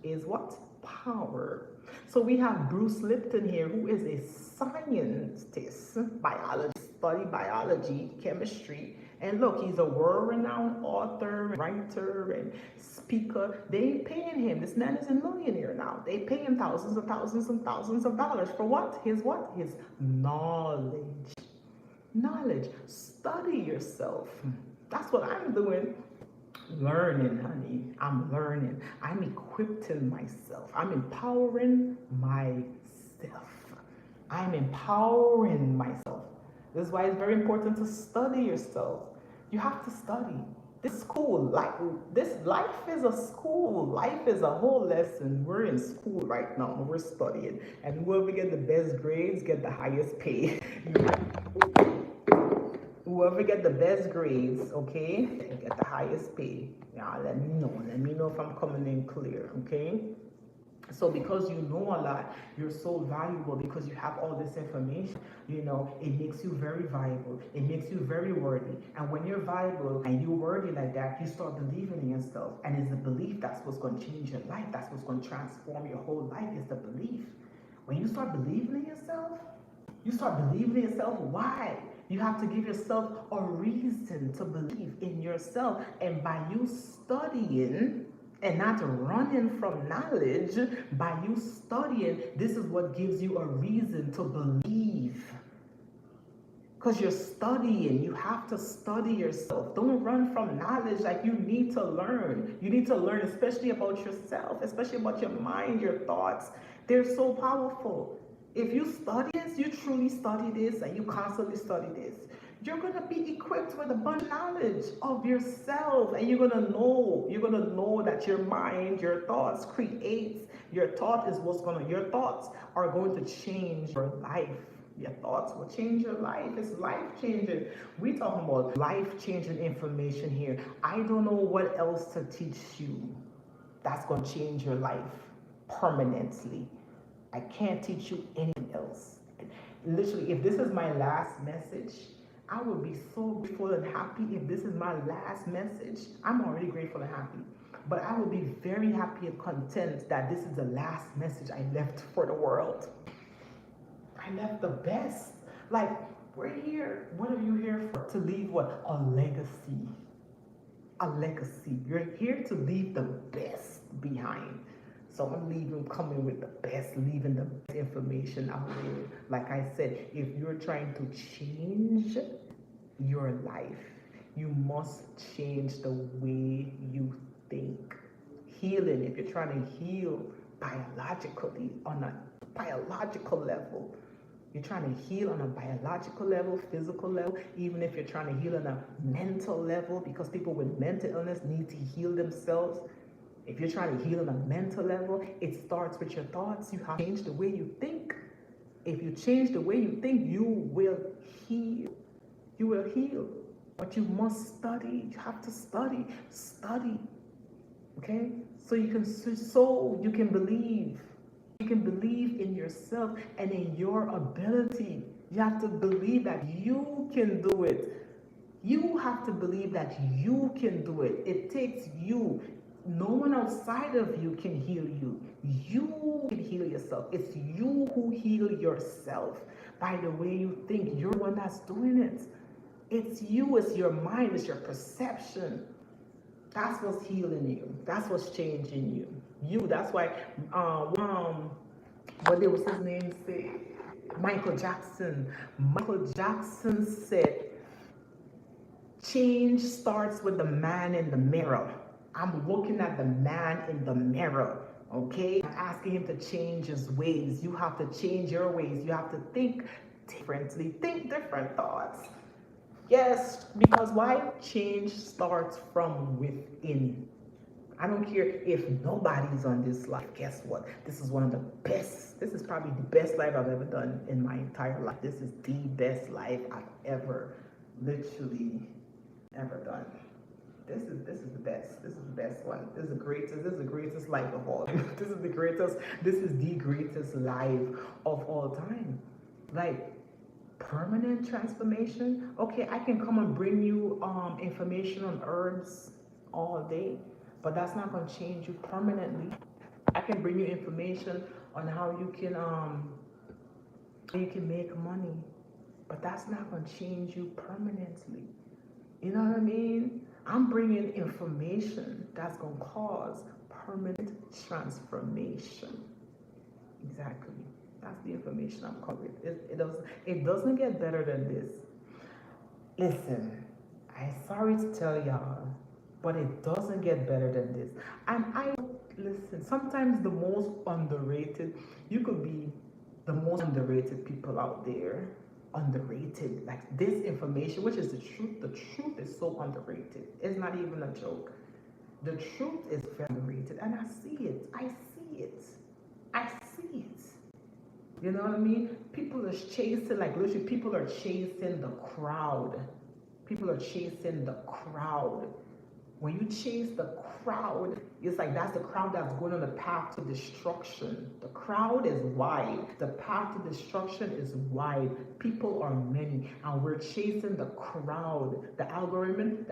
[SPEAKER 1] is what? Power. So we have Bruce Lipton here, who is a scientist, biologist, study biology, chemistry, and look, he's a world-renowned author, writer, and speaker. They paying him. This man is a millionaire now. They pay him thousands and thousands and thousands of dollars for what? His what? His knowledge. Knowledge. Study yourself. That's what I'm doing. Learning, honey. I'm learning. I'm equipping myself. I'm empowering myself. I'm empowering myself. This is why it's very important to study yourself. You have to study. This school, like this life is a school. Life is a whole lesson. We're in school right now. We're studying. And whoever get the best grades get the highest pay. Whoever get the best grades, okay, get the highest pay. Yeah, let me know. Let me know if I'm coming in clear, okay? So because you know a lot, you're so valuable because you have all this information, you know, it makes you very valuable. It makes you very worthy. And when you're valuable and you're worthy like that, you start believing in yourself. And it's the belief that's what's going to change your life. That's what's going to transform your whole life is the belief. When you start believing in yourself, you start believing in yourself. Why? You have to give yourself a reason to believe in yourself. And by you studying, and not running from knowledge, by you studying, this is what gives you a reason to believe. Because you're studying, you have to study yourself. Don't run from knowledge. Like, you need to learn. You need to learn, especially about yourself, especially about your mind, your thoughts. They're so powerful. If you study this, you truly study this, and you constantly study this, you're going to be equipped with a bunch of knowledge of yourself, and you're going to know that your mind, your thoughts creates. Your thought is your thoughts are going to change your life. Your thoughts will change your life. It's life-changing. We're talking about life-changing information here. I don't know what else to teach you that's going to change your life permanently. I can't teach you anything else. Literally, if this is my last message, I would be so grateful and happy if this is my last message. I'm already grateful and happy. But I would be very happy and content that this is the last message I left for the world. I left the best. Like, we're here. What are you here for? To leave what? A legacy. A legacy. You're here to leave the best behind. So I'm coming with the best, leaving the best information out there. Like I said, if you're trying to change your life, you must change the way you think. Healing, if you're trying to heal biologically, on a biological level, you're trying to heal on a biological level, physical level, even if you're trying to heal on a mental level, because people with mental illness need to heal themselves. If you're trying to heal on a mental level, it starts with your thoughts. You have to change the way you think. If you change the way you think, you will heal. You will heal. But you must study. You have to study. Study. Okay? So you can believe. You can believe in yourself and in your ability. You have to believe that you can do it. You have to believe that you can do it. It takes you. No one outside of you can heal you. You can heal yourself. It's you who heal yourself by the way you think. You're the one that's doing it. It's you. It's your mind. It's your perception. That's what's healing you. That's what's changing you. That's why what was his name say? Michael Jackson. Michael Jackson said, change starts with the man in the mirror. I'm looking at the man in the mirror. Okay? I'm asking him to change his ways. You have to change your ways. You have to think differently. Think different thoughts. Yes, because why? Change starts from within. I don't care if nobody's on this life. Guess what? This is one of the best. This is probably the best life I've ever done in my entire life. This is the best life I've ever, literally, ever done. This is the best. This is the best one. This is the greatest. This is the greatest life of all. This is the greatest. This is the greatest life of all time. Like, permanent transformation. Okay, I can come and bring you information on herbs all day, but that's not going to change you permanently. I can bring you information on how you can make money, but that's not going to change you permanently. You know what I mean? I'm bringing information that's going to cause permanent transformation. Exactly. That's the information I'm covering. It doesn't get better than this. Listen, I'm sorry to tell y'all, but it doesn't get better than this. And I listen, sometimes the most underrated, you could be the most underrated people out there. Underrated. Like this information, which is the truth is so underrated. It's not even a joke. The truth is very underrated. And I see it. I see it. I see it. You know what I mean? People are chasing, like literally, people are chasing the crowd. People are chasing the crowd. When you chase the crowd, it's like that's the crowd that's going on the path to destruction. The crowd is wide. The path to destruction is wide. People are many, and we're chasing the crowd. The algorithm,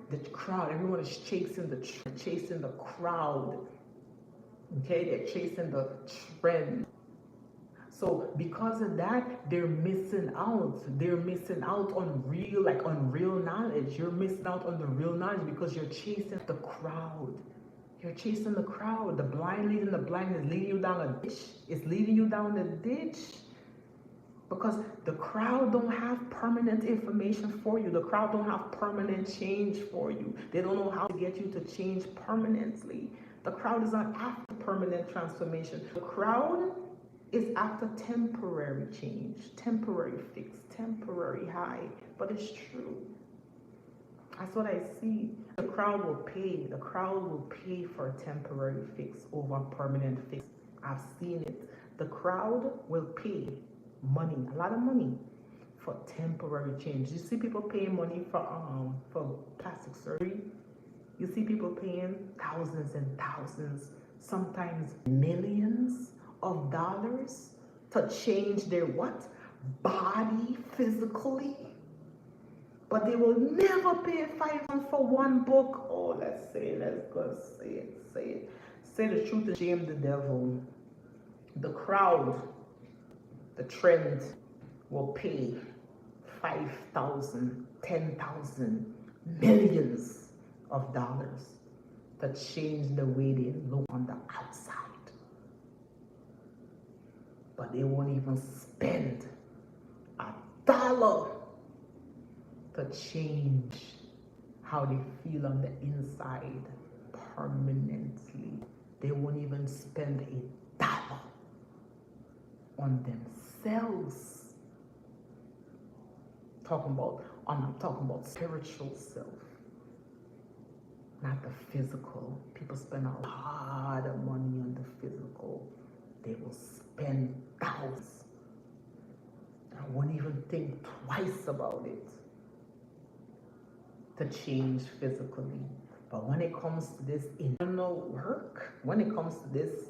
[SPEAKER 1] the crowd. Everyone is chasing the crowd. Okay, they're chasing the trend. So because of that, they're missing out. They're missing out on real knowledge. You're missing out on the real knowledge because you're chasing the crowd. You're chasing the crowd. The blind leading the blind is leading you down a ditch. It's leading you down the ditch. Because the crowd don't have permanent information for you. The crowd don't have permanent change for you. They don't know how to get you to change permanently. The crowd is not after permanent transformation. The crowd is after temporary change, temporary fix, temporary high. But it's true. That's what I see. The crowd will pay. The crowd will pay for a temporary fix over permanent fix. I've seen it. The crowd will pay money, a lot of money, for temporary change. You see people paying money for plastic surgery. You see people paying thousands and thousands, sometimes millions of dollars to change their what? Body physically. But they will never pay $500 for one book. Oh, let's go say it. Say the truth and shame the devil. The crowd, the trend will pay 5,000, 10,000, millions of dollars to change the way they look on the outside. But they won't even spend $1 to change how they feel on the inside permanently. They won't even spend $1 on themselves. I'm talking about spiritual self, not the physical. People spend a lot of money on the physical. They will spend thousands. I won't even think twice about it to change physically. But when it comes to this internal work, when it comes to this,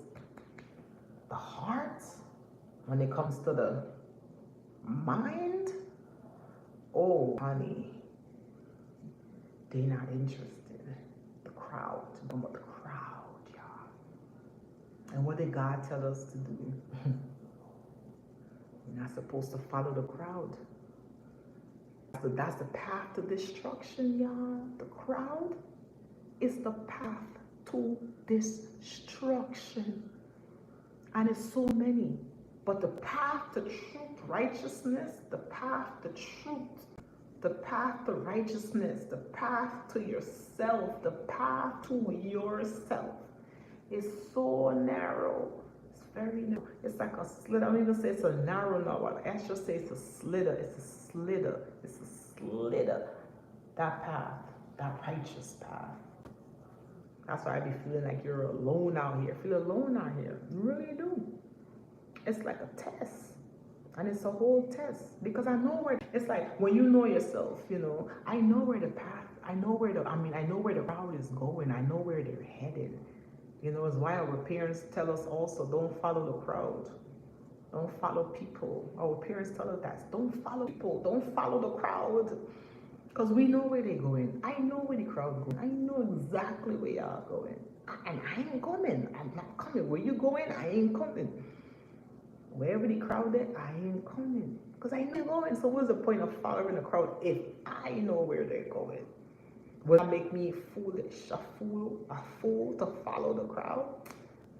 [SPEAKER 1] the heart, when it comes to the mind, oh honey, they're not interested. The crowd, about the crowd, y'all. And what did God tell us to do? We're not supposed to follow the crowd. So that's the path to destruction, y'all. The crowd is the path to destruction. And it's so many. But the path to truth, righteousness, the path to truth, the path to righteousness, the path to yourself, the path to yourself is so narrow. It's very narrow. It's like a slit. I don't even say it's a narrow now. I should say it's a slither. It's a slither. It's a slither. That path, that righteous path. That's why I be feeling like you're alone out here. Feel alone out here. You really do. It's like a test. And it's a whole test. Because I know where it's like when you know yourself, you know, I know where the path, I know where the crowd is going. I know where they're headed. You know, it's why our parents tell us also don't follow the crowd. Don't follow people. Our parents tell us that. Don't follow people. Don't follow the crowd. Because we know where they're going. I know where the crowd going. I know exactly where y'all going. And I ain't coming. I'm not coming. Where you going? I ain't coming. Wherever the crowd is, I ain't coming. Because I know you're going. So what's the point of following the crowd if I know where they're going? Will that make me foolish? A fool to follow the crowd?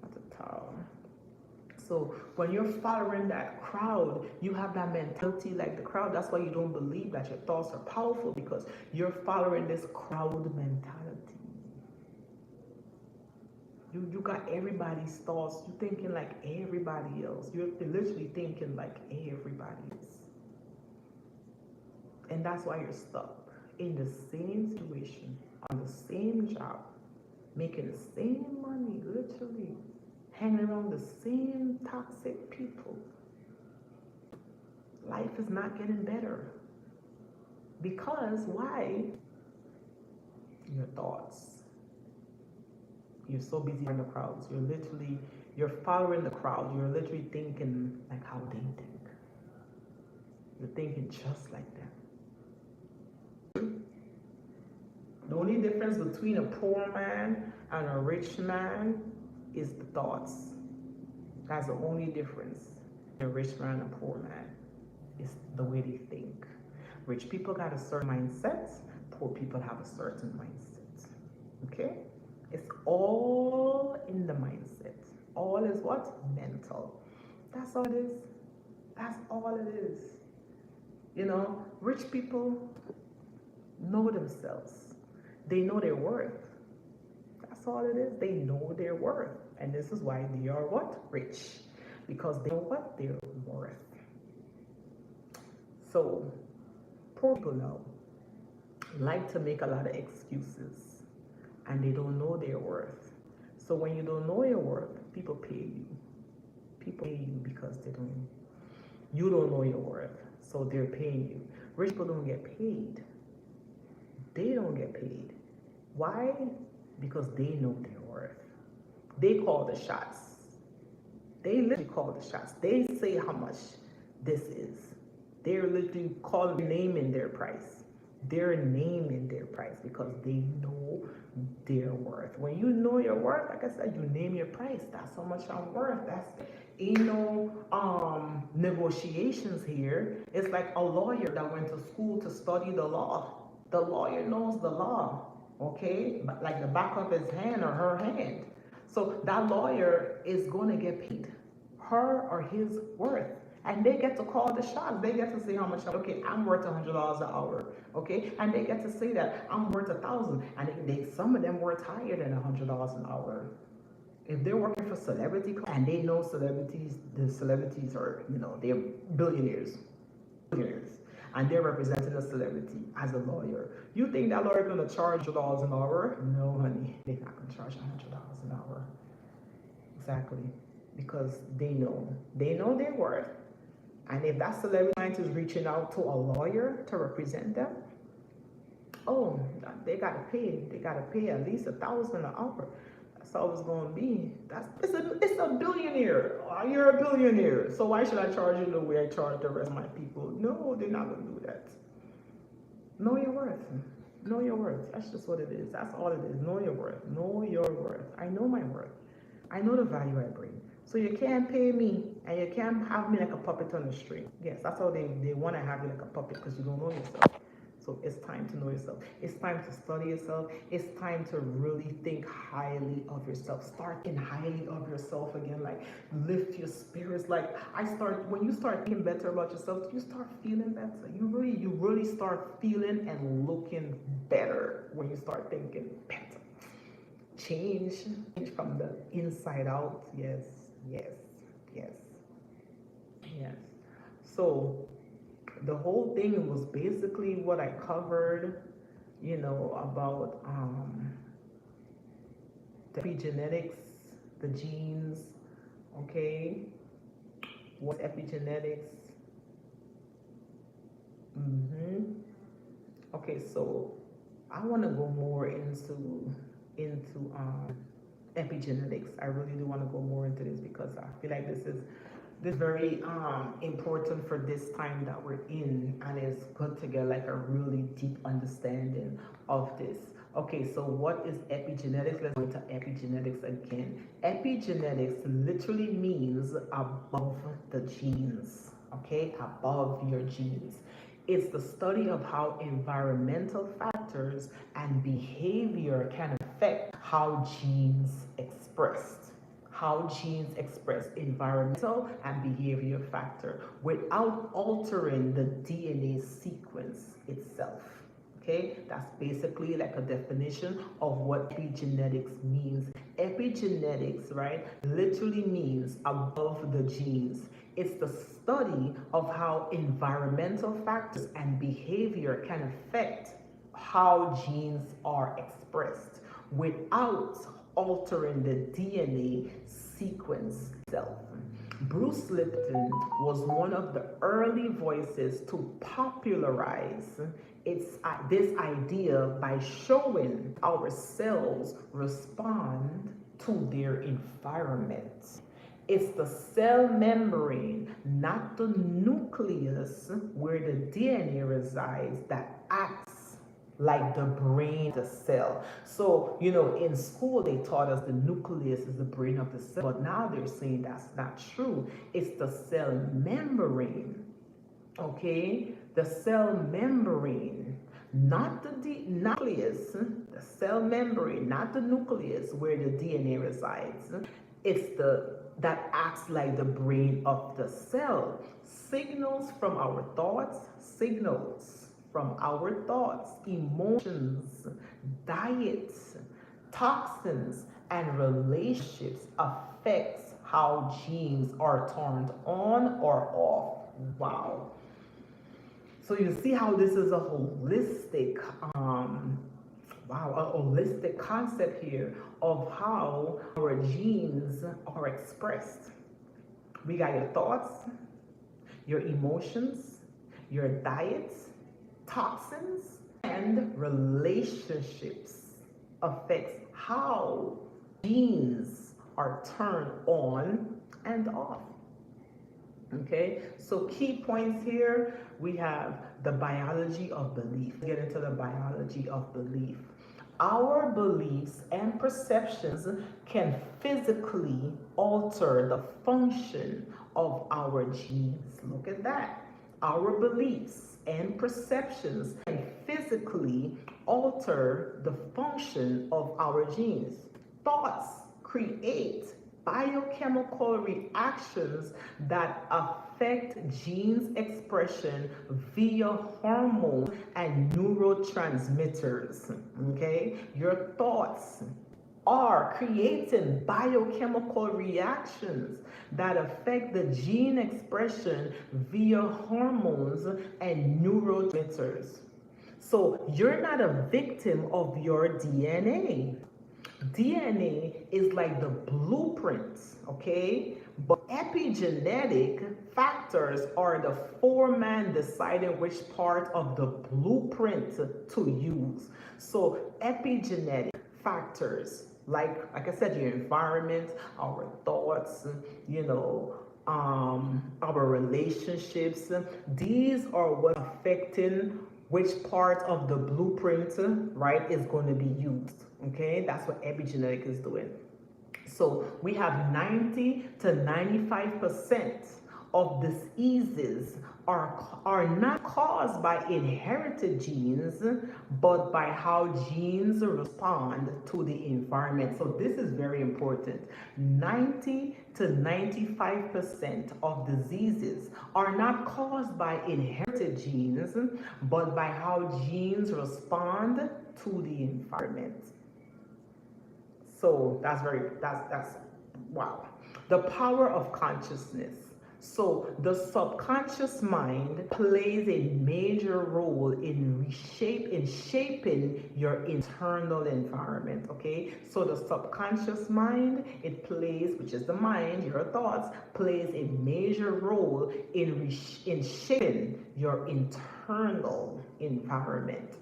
[SPEAKER 1] Not at all. So when you're following that crowd, you have that mentality like the crowd. That's why you don't believe that your thoughts are powerful, because you're following this crowd mentality. You got everybody's thoughts. You're thinking like everybody else. You're literally thinking like everybody else. And that's why you're stuck in the same situation, on the same job, making the same money, literally. Hanging around the same toxic people. Life is not getting better. Because why? Your thoughts. You're so busy in the crowds. You're following the crowd. You're literally thinking like how they think. You're thinking just like them. The only difference between a poor man and a rich man is the thoughts. That's the only difference. A rich man and a poor man is the way they think. Rich people got a certain mindset, poor people have a certain mindset. Okay? It's all in the mindset. All is what? Mental. That's all it is. That's all it is. You know, rich people know themselves. They know their worth. That's all it is. They know their worth. And this is why they are what? Rich. Because they know what? Their worth. So, poor people now like to make a lot of excuses. And they don't know their worth. So when you don't know your worth, people pay you. People pay you because you don't know your worth. So they're paying you. Rich people don't get paid. They don't get paid. Why? Because they know their worth. They call the shots. They literally call the shots. They say how much this is. They're literally naming their price. They're naming their price because they know their worth. When you know your worth, like I said, you name your price. That's how much I'm worth. That's ain't no negotiations here. It's like a lawyer that went to school to study the law. The lawyer knows the law, okay? But like the back of his hand or her hand. So that lawyer is going to get paid her or his worth. And they get to call the shots. They get to say how much, okay, I'm worth $100 an hour, okay? And they get to say that I'm worth 1,000. And some of them worth higher than $100 an hour. If they're working for celebrity and they know the celebrities are, you know, they're billionaires. And they're representing a celebrity as a lawyer. You think that lawyer is going to charge $100 an hour? No, honey, they're not going to charge $100 an hour. Exactly. Because they know their worth. And if that celebrity client is reaching out to a lawyer to represent them, oh, they gotta pay at least $1,000 an hour. That's all it's gonna be. It's a billionaire. You're a billionaire. So why should I charge you the way I charge the rest of my people? No, they're not gonna do that. Know your worth. Know your worth. That's just what it is. That's all it is. Know your worth. Know your worth. I know my worth. I know the value I bring. So you can't pay me and you can't have me like a puppet on the string. Yes, that's how they want to have you like a puppet because you don't know yourself. So it's time to know yourself. It's time to study yourself. It's time to really think highly of yourself. Start thinking highly of yourself again. Like lift your spirits. Like when you start thinking better about yourself, you start feeling better. You really start feeling and looking better when you start thinking better. Change from the inside out. Yes, yes, yes, yes. So the whole thing was basically what I covered, about the epigenetics, the genes, okay? What's epigenetics? Okay, so I want to go more into epigenetics. I really do want to go more into this because I feel like this very important for this time that we're in, and it's good to get like a really deep understanding of this. Okay, so what is epigenetics? Let's go into epigenetics again. Epigenetics literally means above the genes, okay? Above your genes. It's the study of how environmental factors and behavior can affect how genes express environmental and behavior factor without altering the DNA sequence itself. Okay, that's basically like a definition of what epigenetics means. Epigenetics, right, literally means above the genes. It's the study of how environmental factors and behavior can affect how genes are expressed without altering the DNA sequence itself. Bruce Lipton was one of the early voices to popularize this idea by showing our cells respond to their environment. It's the cell membrane, not the nucleus where the DNA resides, that acts like the brain of the cell. So, in school they taught us the nucleus is the brain of the cell, but now they're saying that's not true. It's the cell membrane, okay? The cell membrane, not the nucleus, the cell membrane, not the nucleus where the DNA resides. It's that acts like the brain of the cell. Signals from our thoughts, emotions, diets, toxins, and relationships affects how genes are turned on or off. Wow. So you see how this is a holistic a holistic concept here of how our genes are expressed. We got your thoughts, your emotions, your diets, toxins, and relationships affects how genes are turned on and off. Okay, so key points here, we have the biology of belief. Let's get into the biology of belief. Our beliefs and perceptions can physically alter the function of our genes. Look at that. Our beliefs and perceptions can physically alter the function of our genes. Thoughts create biochemical reactions that affect genes expression via hormones and neurotransmitters. Okay, your thoughts are creating biochemical reactions that affect the gene expression via hormones and neurotransmitters. So you're not a victim of your DNA. DNA is like the blueprints, okay? But epigenetic factors are the foreman deciding which part of the blueprint to use. So epigenetic factors, like I said, your environment, our thoughts, our relationships, these are what affecting which part of the blueprint, right, is going to be used. Okay, that's what epigenetic is doing. So we have 90 to 95% of diseases are not caused by inherited genes, but by how genes respond to the environment. So this is very important. 90 to 95% of diseases are not caused by inherited genes, but by how genes respond to the environment. So that's wow. The power of consciousness. So the subconscious mind plays a major role in shaping your internal environment. Okay, so the subconscious mind, it plays, which is the mind, your thoughts, plays a major role in shaping your internal environment.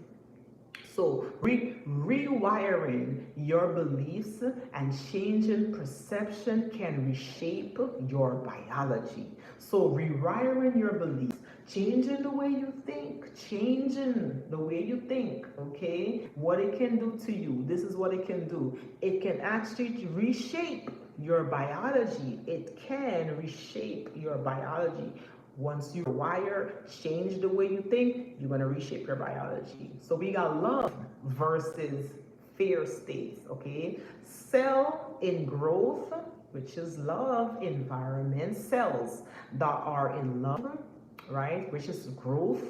[SPEAKER 1] So rewiring your beliefs and changing perception can reshape your biology. So rewiring your beliefs, changing the way you think, okay? What it can do to you, this is what it can do. It can actually reshape your biology. It can reshape your biology. Once you wire, change the way you think, you're going to reshape your biology. So we got love versus fear states, okay? Cell in growth, which is love environment, cells that are in love, right, which is growth,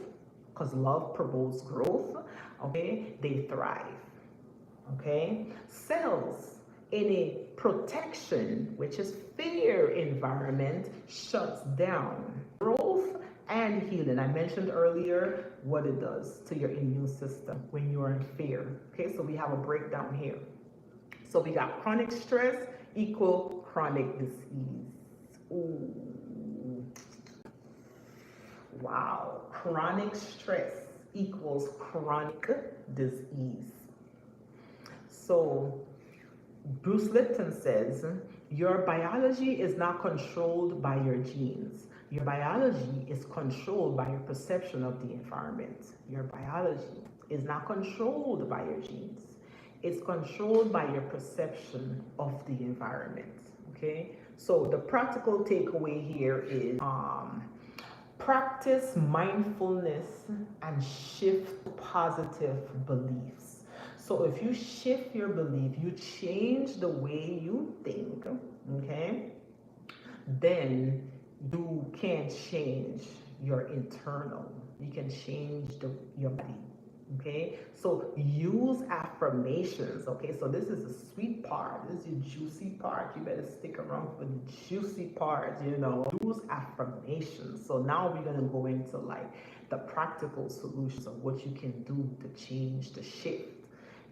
[SPEAKER 1] because love promotes growth, okay, they thrive, okay? Cells in a protection, which is fear environment, shuts down growth and healing. I mentioned earlier what it does to your immune system when you are in fear. Okay, so we have a breakdown here. So we got chronic stress equal chronic disease. Ooh. Wow. Chronic stress equals chronic disease. So Bruce Lipton says, your biology is not controlled by your genes. Your biology is controlled by your perception of the environment. Your biology is not controlled by your genes. It's controlled by your perception of the environment. Okay? So the practical takeaway here is practice mindfulness and shift positive beliefs. So if you shift your belief, you change the way you think, okay, then you can change your internal. You can change your body, okay? So use affirmations, okay? So this is the sweet part. This is your juicy part. You better stick around for the juicy part, you know. Use affirmations. So now we're going to go into like the practical solutions of what you can do to change, to shift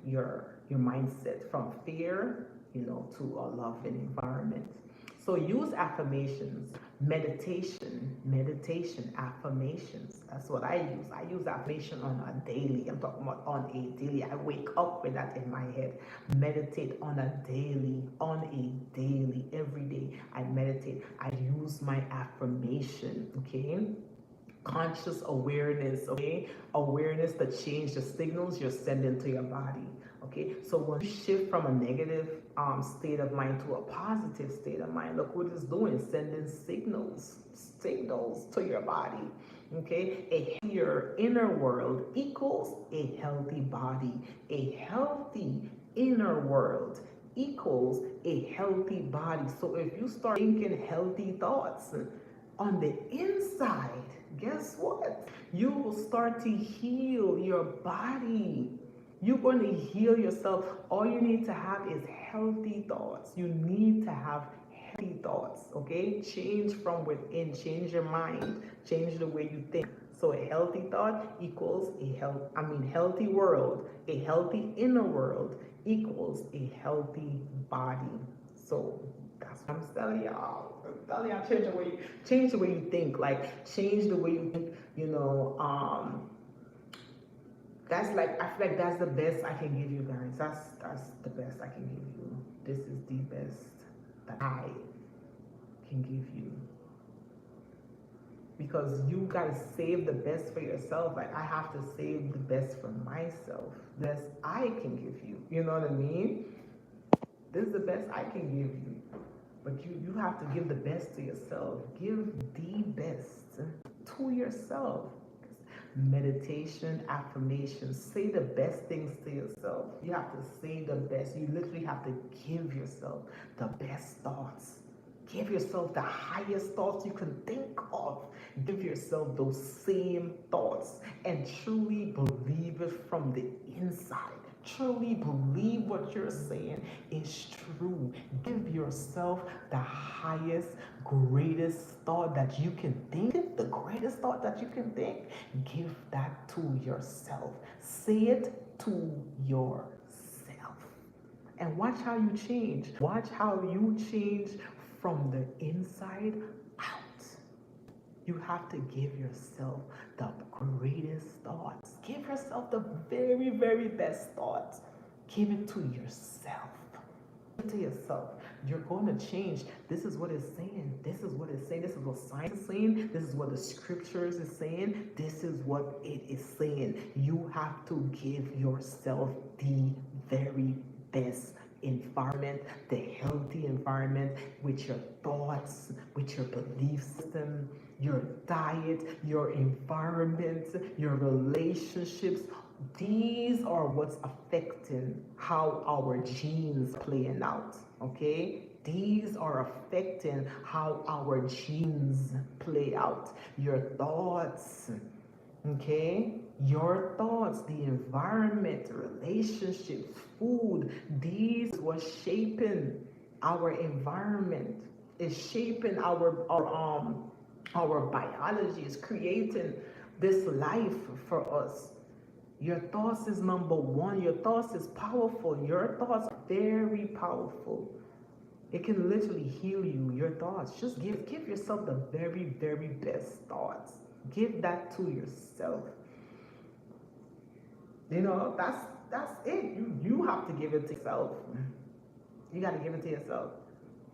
[SPEAKER 1] your mindset from fear, you know, to a loving environment. So use affirmations, meditation, affirmations. That's what I use. I use affirmation on a daily. I'm talking about on a daily. I wake up with that in my head. Meditate on a daily, every day. I meditate. I use my affirmation, okay? Conscious awareness, okay? Awareness to change the signals you're sending to your body, okay? So when you shift from a negative state of mind to a positive state of mind, look what it's doing, sending signals to your body, okay? A healthier inner world equals a healthy body. A healthy inner world equals a healthy body. So if you start thinking healthy thoughts on the inside, guess what? You will start to heal your body. You're going to heal yourself. All you need to have is healthy thoughts. You need to have healthy thoughts, okay? Change from within, change your mind, change the way you think. So a healthy thought equals healthy world. A healthy inner world equals a healthy body. So that's what I'm telling y'all. Change the way you think. Like change the way you think, you know, that's like, I feel like that's the best I can give you guys. That's the best I can give you. This is the best that I can give you. Because you gotta save the best for yourself. Like I have to save the best for myself. The best I can give you. You know what I mean? This is the best I can give you. But you have to give the best to yourself. Give the best to yourself. Meditation, affirmation, say the best things to yourself. You have to say the best. You literally have to give yourself the best thoughts. Give yourself the highest thoughts you can think of. Give yourself those same thoughts and truly believe it from the inside. Truly believe what you're saying is true. Give yourself the highest, greatest thought that you can think. The greatest thought that you can think. Give that to yourself. Say it to yourself. And watch how you change. Watch how you change from the inside out. You have to give yourself the greatest thoughts. Give yourself the very, very best thoughts. Give it to yourself. Give it to yourself. You're going to change. This is what it's saying. This is what it's saying. This is what science is saying. This is what the scriptures is saying. This is what it is saying. You have to give yourself the very best environment, the healthy environment with your thoughts, with your belief system, your diet, your environment, your relationships. These are what's affecting how our genes playing out, okay? These are affecting how our genes play out. Your thoughts, okay? Your thoughts, the environment, relationships, food, these was shaping our environment. It's shaping our biology. Is creating this life for us. Your thoughts is number one. Your thoughts is powerful. Your thoughts are very powerful. It can literally heal you. Your thoughts. Just give yourself the very, very best thoughts. Give that to yourself. You know, that's it. You have to give it to yourself. You got to give it to yourself.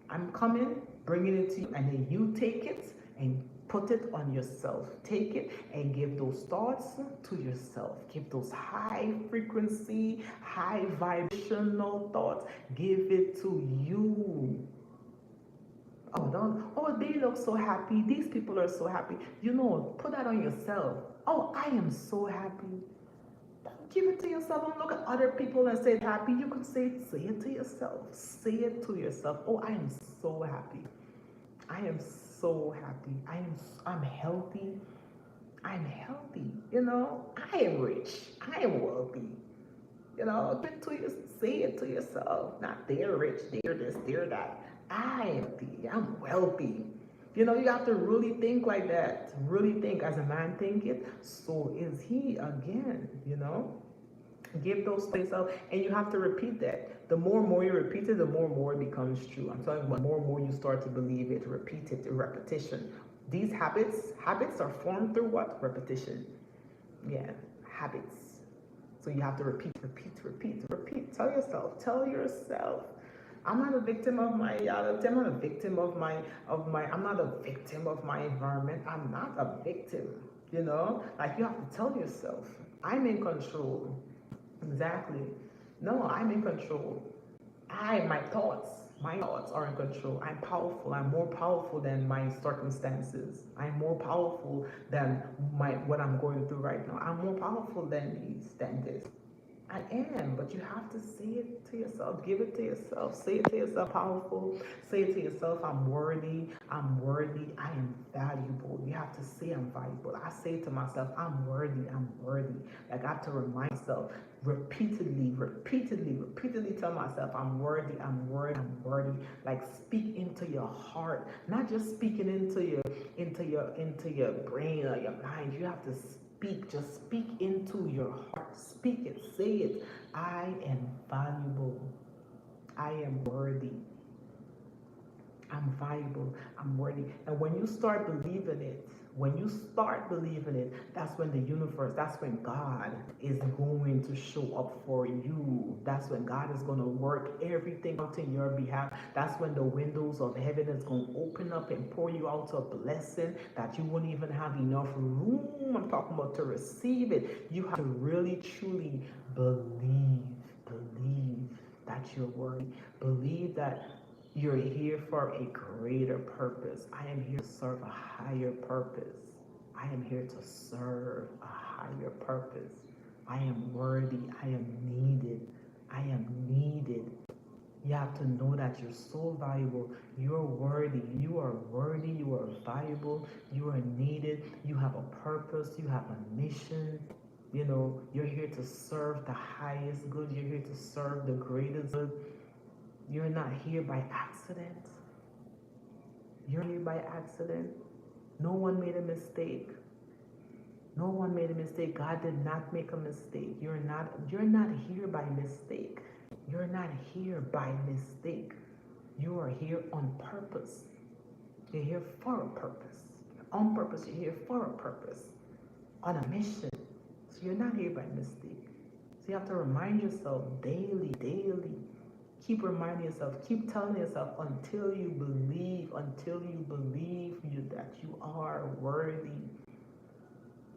[SPEAKER 1] I'm coming, bringing it to you, and then you take it and put it on yourself. Take it and give those thoughts to yourself. Give those high frequency, high vibrational thoughts. Give it to you. Oh, don't, oh, they look so happy. These people are so happy. You know, put that on yourself. Oh, I am so happy. Give it to yourself. Don't look at other people and say happy. You can say it to yourself. Say it to yourself. Oh, I am so happy. I am so happy. I'm healthy. I'm healthy. You know, I am rich. I am wealthy. You know, say it to yourself. Not they're rich, they're this, they're that. I am healthy. I'm wealthy. You know, you have to really think like that. Really think. As a man thinketh, so is he again. You know, give those things out, and you have to repeat that. The more and more you repeat it, the more and more it becomes true. I'm talking about the more and more you start to believe it, repeat it, repetition. These habits are formed through what? Repetition. Yeah, habits. So you have to repeat. Tell yourself. I'm not a victim of my reality. I'm not a victim I'm not a victim of my environment. I'm not a victim. You know, like you have to tell yourself, I'm in control. Exactly. No, I'm in control. My thoughts are in control. I'm powerful. I'm more powerful than my circumstances. I'm more powerful than what I'm going through right now. I'm more powerful than this. I am, but you have to say it to yourself. Give it to yourself. Say it to yourself, powerful. Say it to yourself, I'm worthy. I'm worthy. I am valuable. You have to say I'm valuable. I say it to myself, I'm worthy. I'm worthy. Like I have to remind myself repeatedly tell myself I'm worthy. I'm worthy. I'm worthy. Like speak into your heart, not just speaking into your brain or your mind. You have to just speak into your heart. Speak it, say it. I am valuable. I am worthy. I'm valuable. I'm worthy. And when you start believing it, that's when the universe, that's when God is going to show up for you. That's when God is going to work everything out in your behalf. That's when the windows of heaven is going to open up and pour you out a blessing that you wouldn't even have enough room, I'm talking about, to receive it. You have to really, truly believe that you're worthy. Believe that You're here for a greater purpose. I am here to serve a higher purpose. I am here to serve a higher purpose. I am worthy. I am needed. I am needed. You have to know that you're so valuable. You're worthy. You are worthy. You are valuable. You are needed. You have a purpose. You have a mission. You know, you're here to serve the highest good. You're here to serve the greatest good. You're not here by accident. You're here by accident. No one made a mistake. No one made a mistake. God did not make a mistake. You're not here by mistake. You're not here by mistake. You are here on purpose. You're here for a purpose. On purpose, you're here for a purpose. On a mission. So you're not here by mistake. So you have to remind yourself daily. Keep reminding yourself, keep telling yourself until you believe that you are worthy.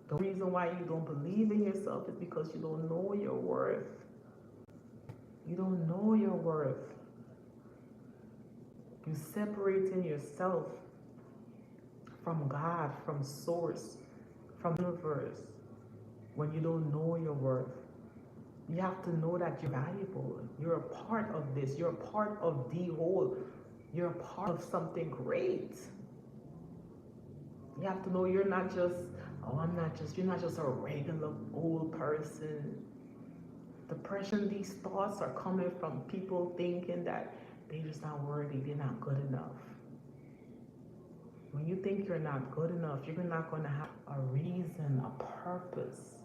[SPEAKER 1] The reason why you don't believe in yourself is because you don't know your worth. You don't know your worth. You're separating yourself from God, from Source, from the universe, when you don't know your worth. You have to know that you're valuable. You're a part of this. You're a part of the whole. You're a part of something great. You have to know you're not just, you're not just a regular old person. Depression, these thoughts are coming from people thinking that they're just not worthy, they're not good enough. When you think you're not good enough, you're not going to have a reason, a purpose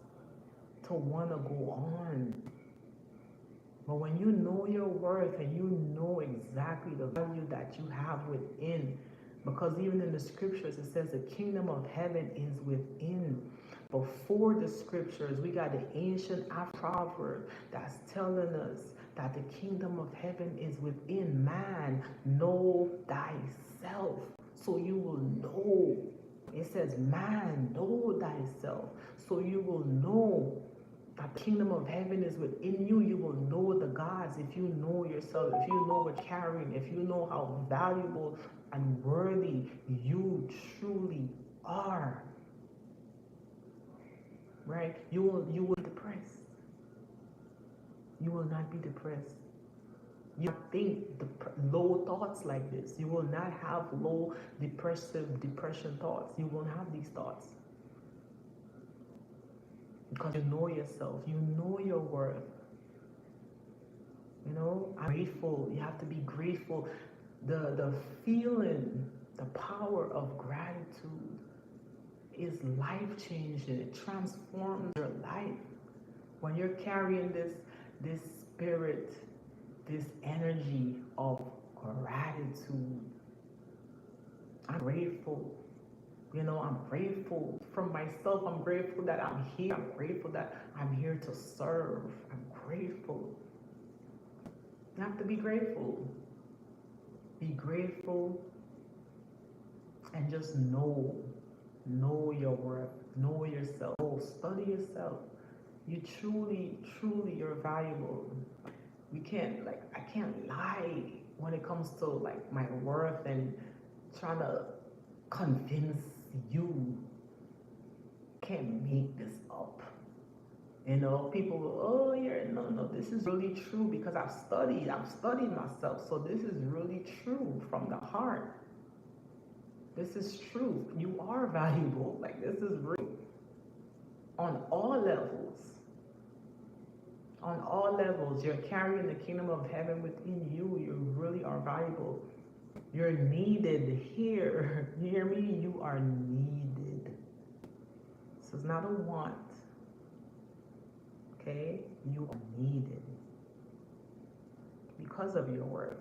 [SPEAKER 1] to want to go on. But when you know your worth and you know exactly the value that you have within, because even in the scriptures it says the kingdom of heaven is within. Before the scriptures, we got the ancient proverb that's telling us that the kingdom of heaven is within man. Know thyself. So you will know. It says, man, know thyself. So you will know that the kingdom of heaven is within you. You will know the gods if you know yourself, if you know what you're carrying, if you know how valuable and worthy you truly are. Right? You will be depressed. You will not be depressed. You think low thoughts like this. You will not have low depression thoughts. You won't have these thoughts. Because you know yourself. You know your worth. You know, I'm grateful. You have to be grateful. The feeling, the power of gratitude is life-changing. It transforms your life. When you're carrying this spirit, this energy of gratitude, I'm grateful. You know, I'm grateful from myself. I'm grateful that I'm here. I'm grateful that I'm here to serve. I'm grateful. You have to be grateful. Be grateful and just know your worth. Know yourself. Study yourself. You truly, you're valuable. I can't lie when it comes to like my worth and trying to convince you. Can't make this up. You know, people go, no, this is really true because I've studied myself. So this is really true from the heart. This is true. You are valuable. Like, this is real. On all levels. On all levels, you're carrying the kingdom of heaven within you. You really are valuable. You're needed here. You hear me? You are needed. This is not a want. Okay? You are needed because of your worth.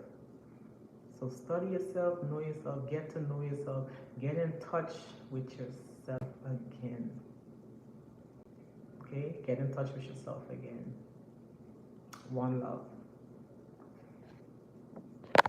[SPEAKER 1] So study yourself, know yourself, get to know yourself, get in touch with yourself again. Okay? Get in touch with yourself again. One love.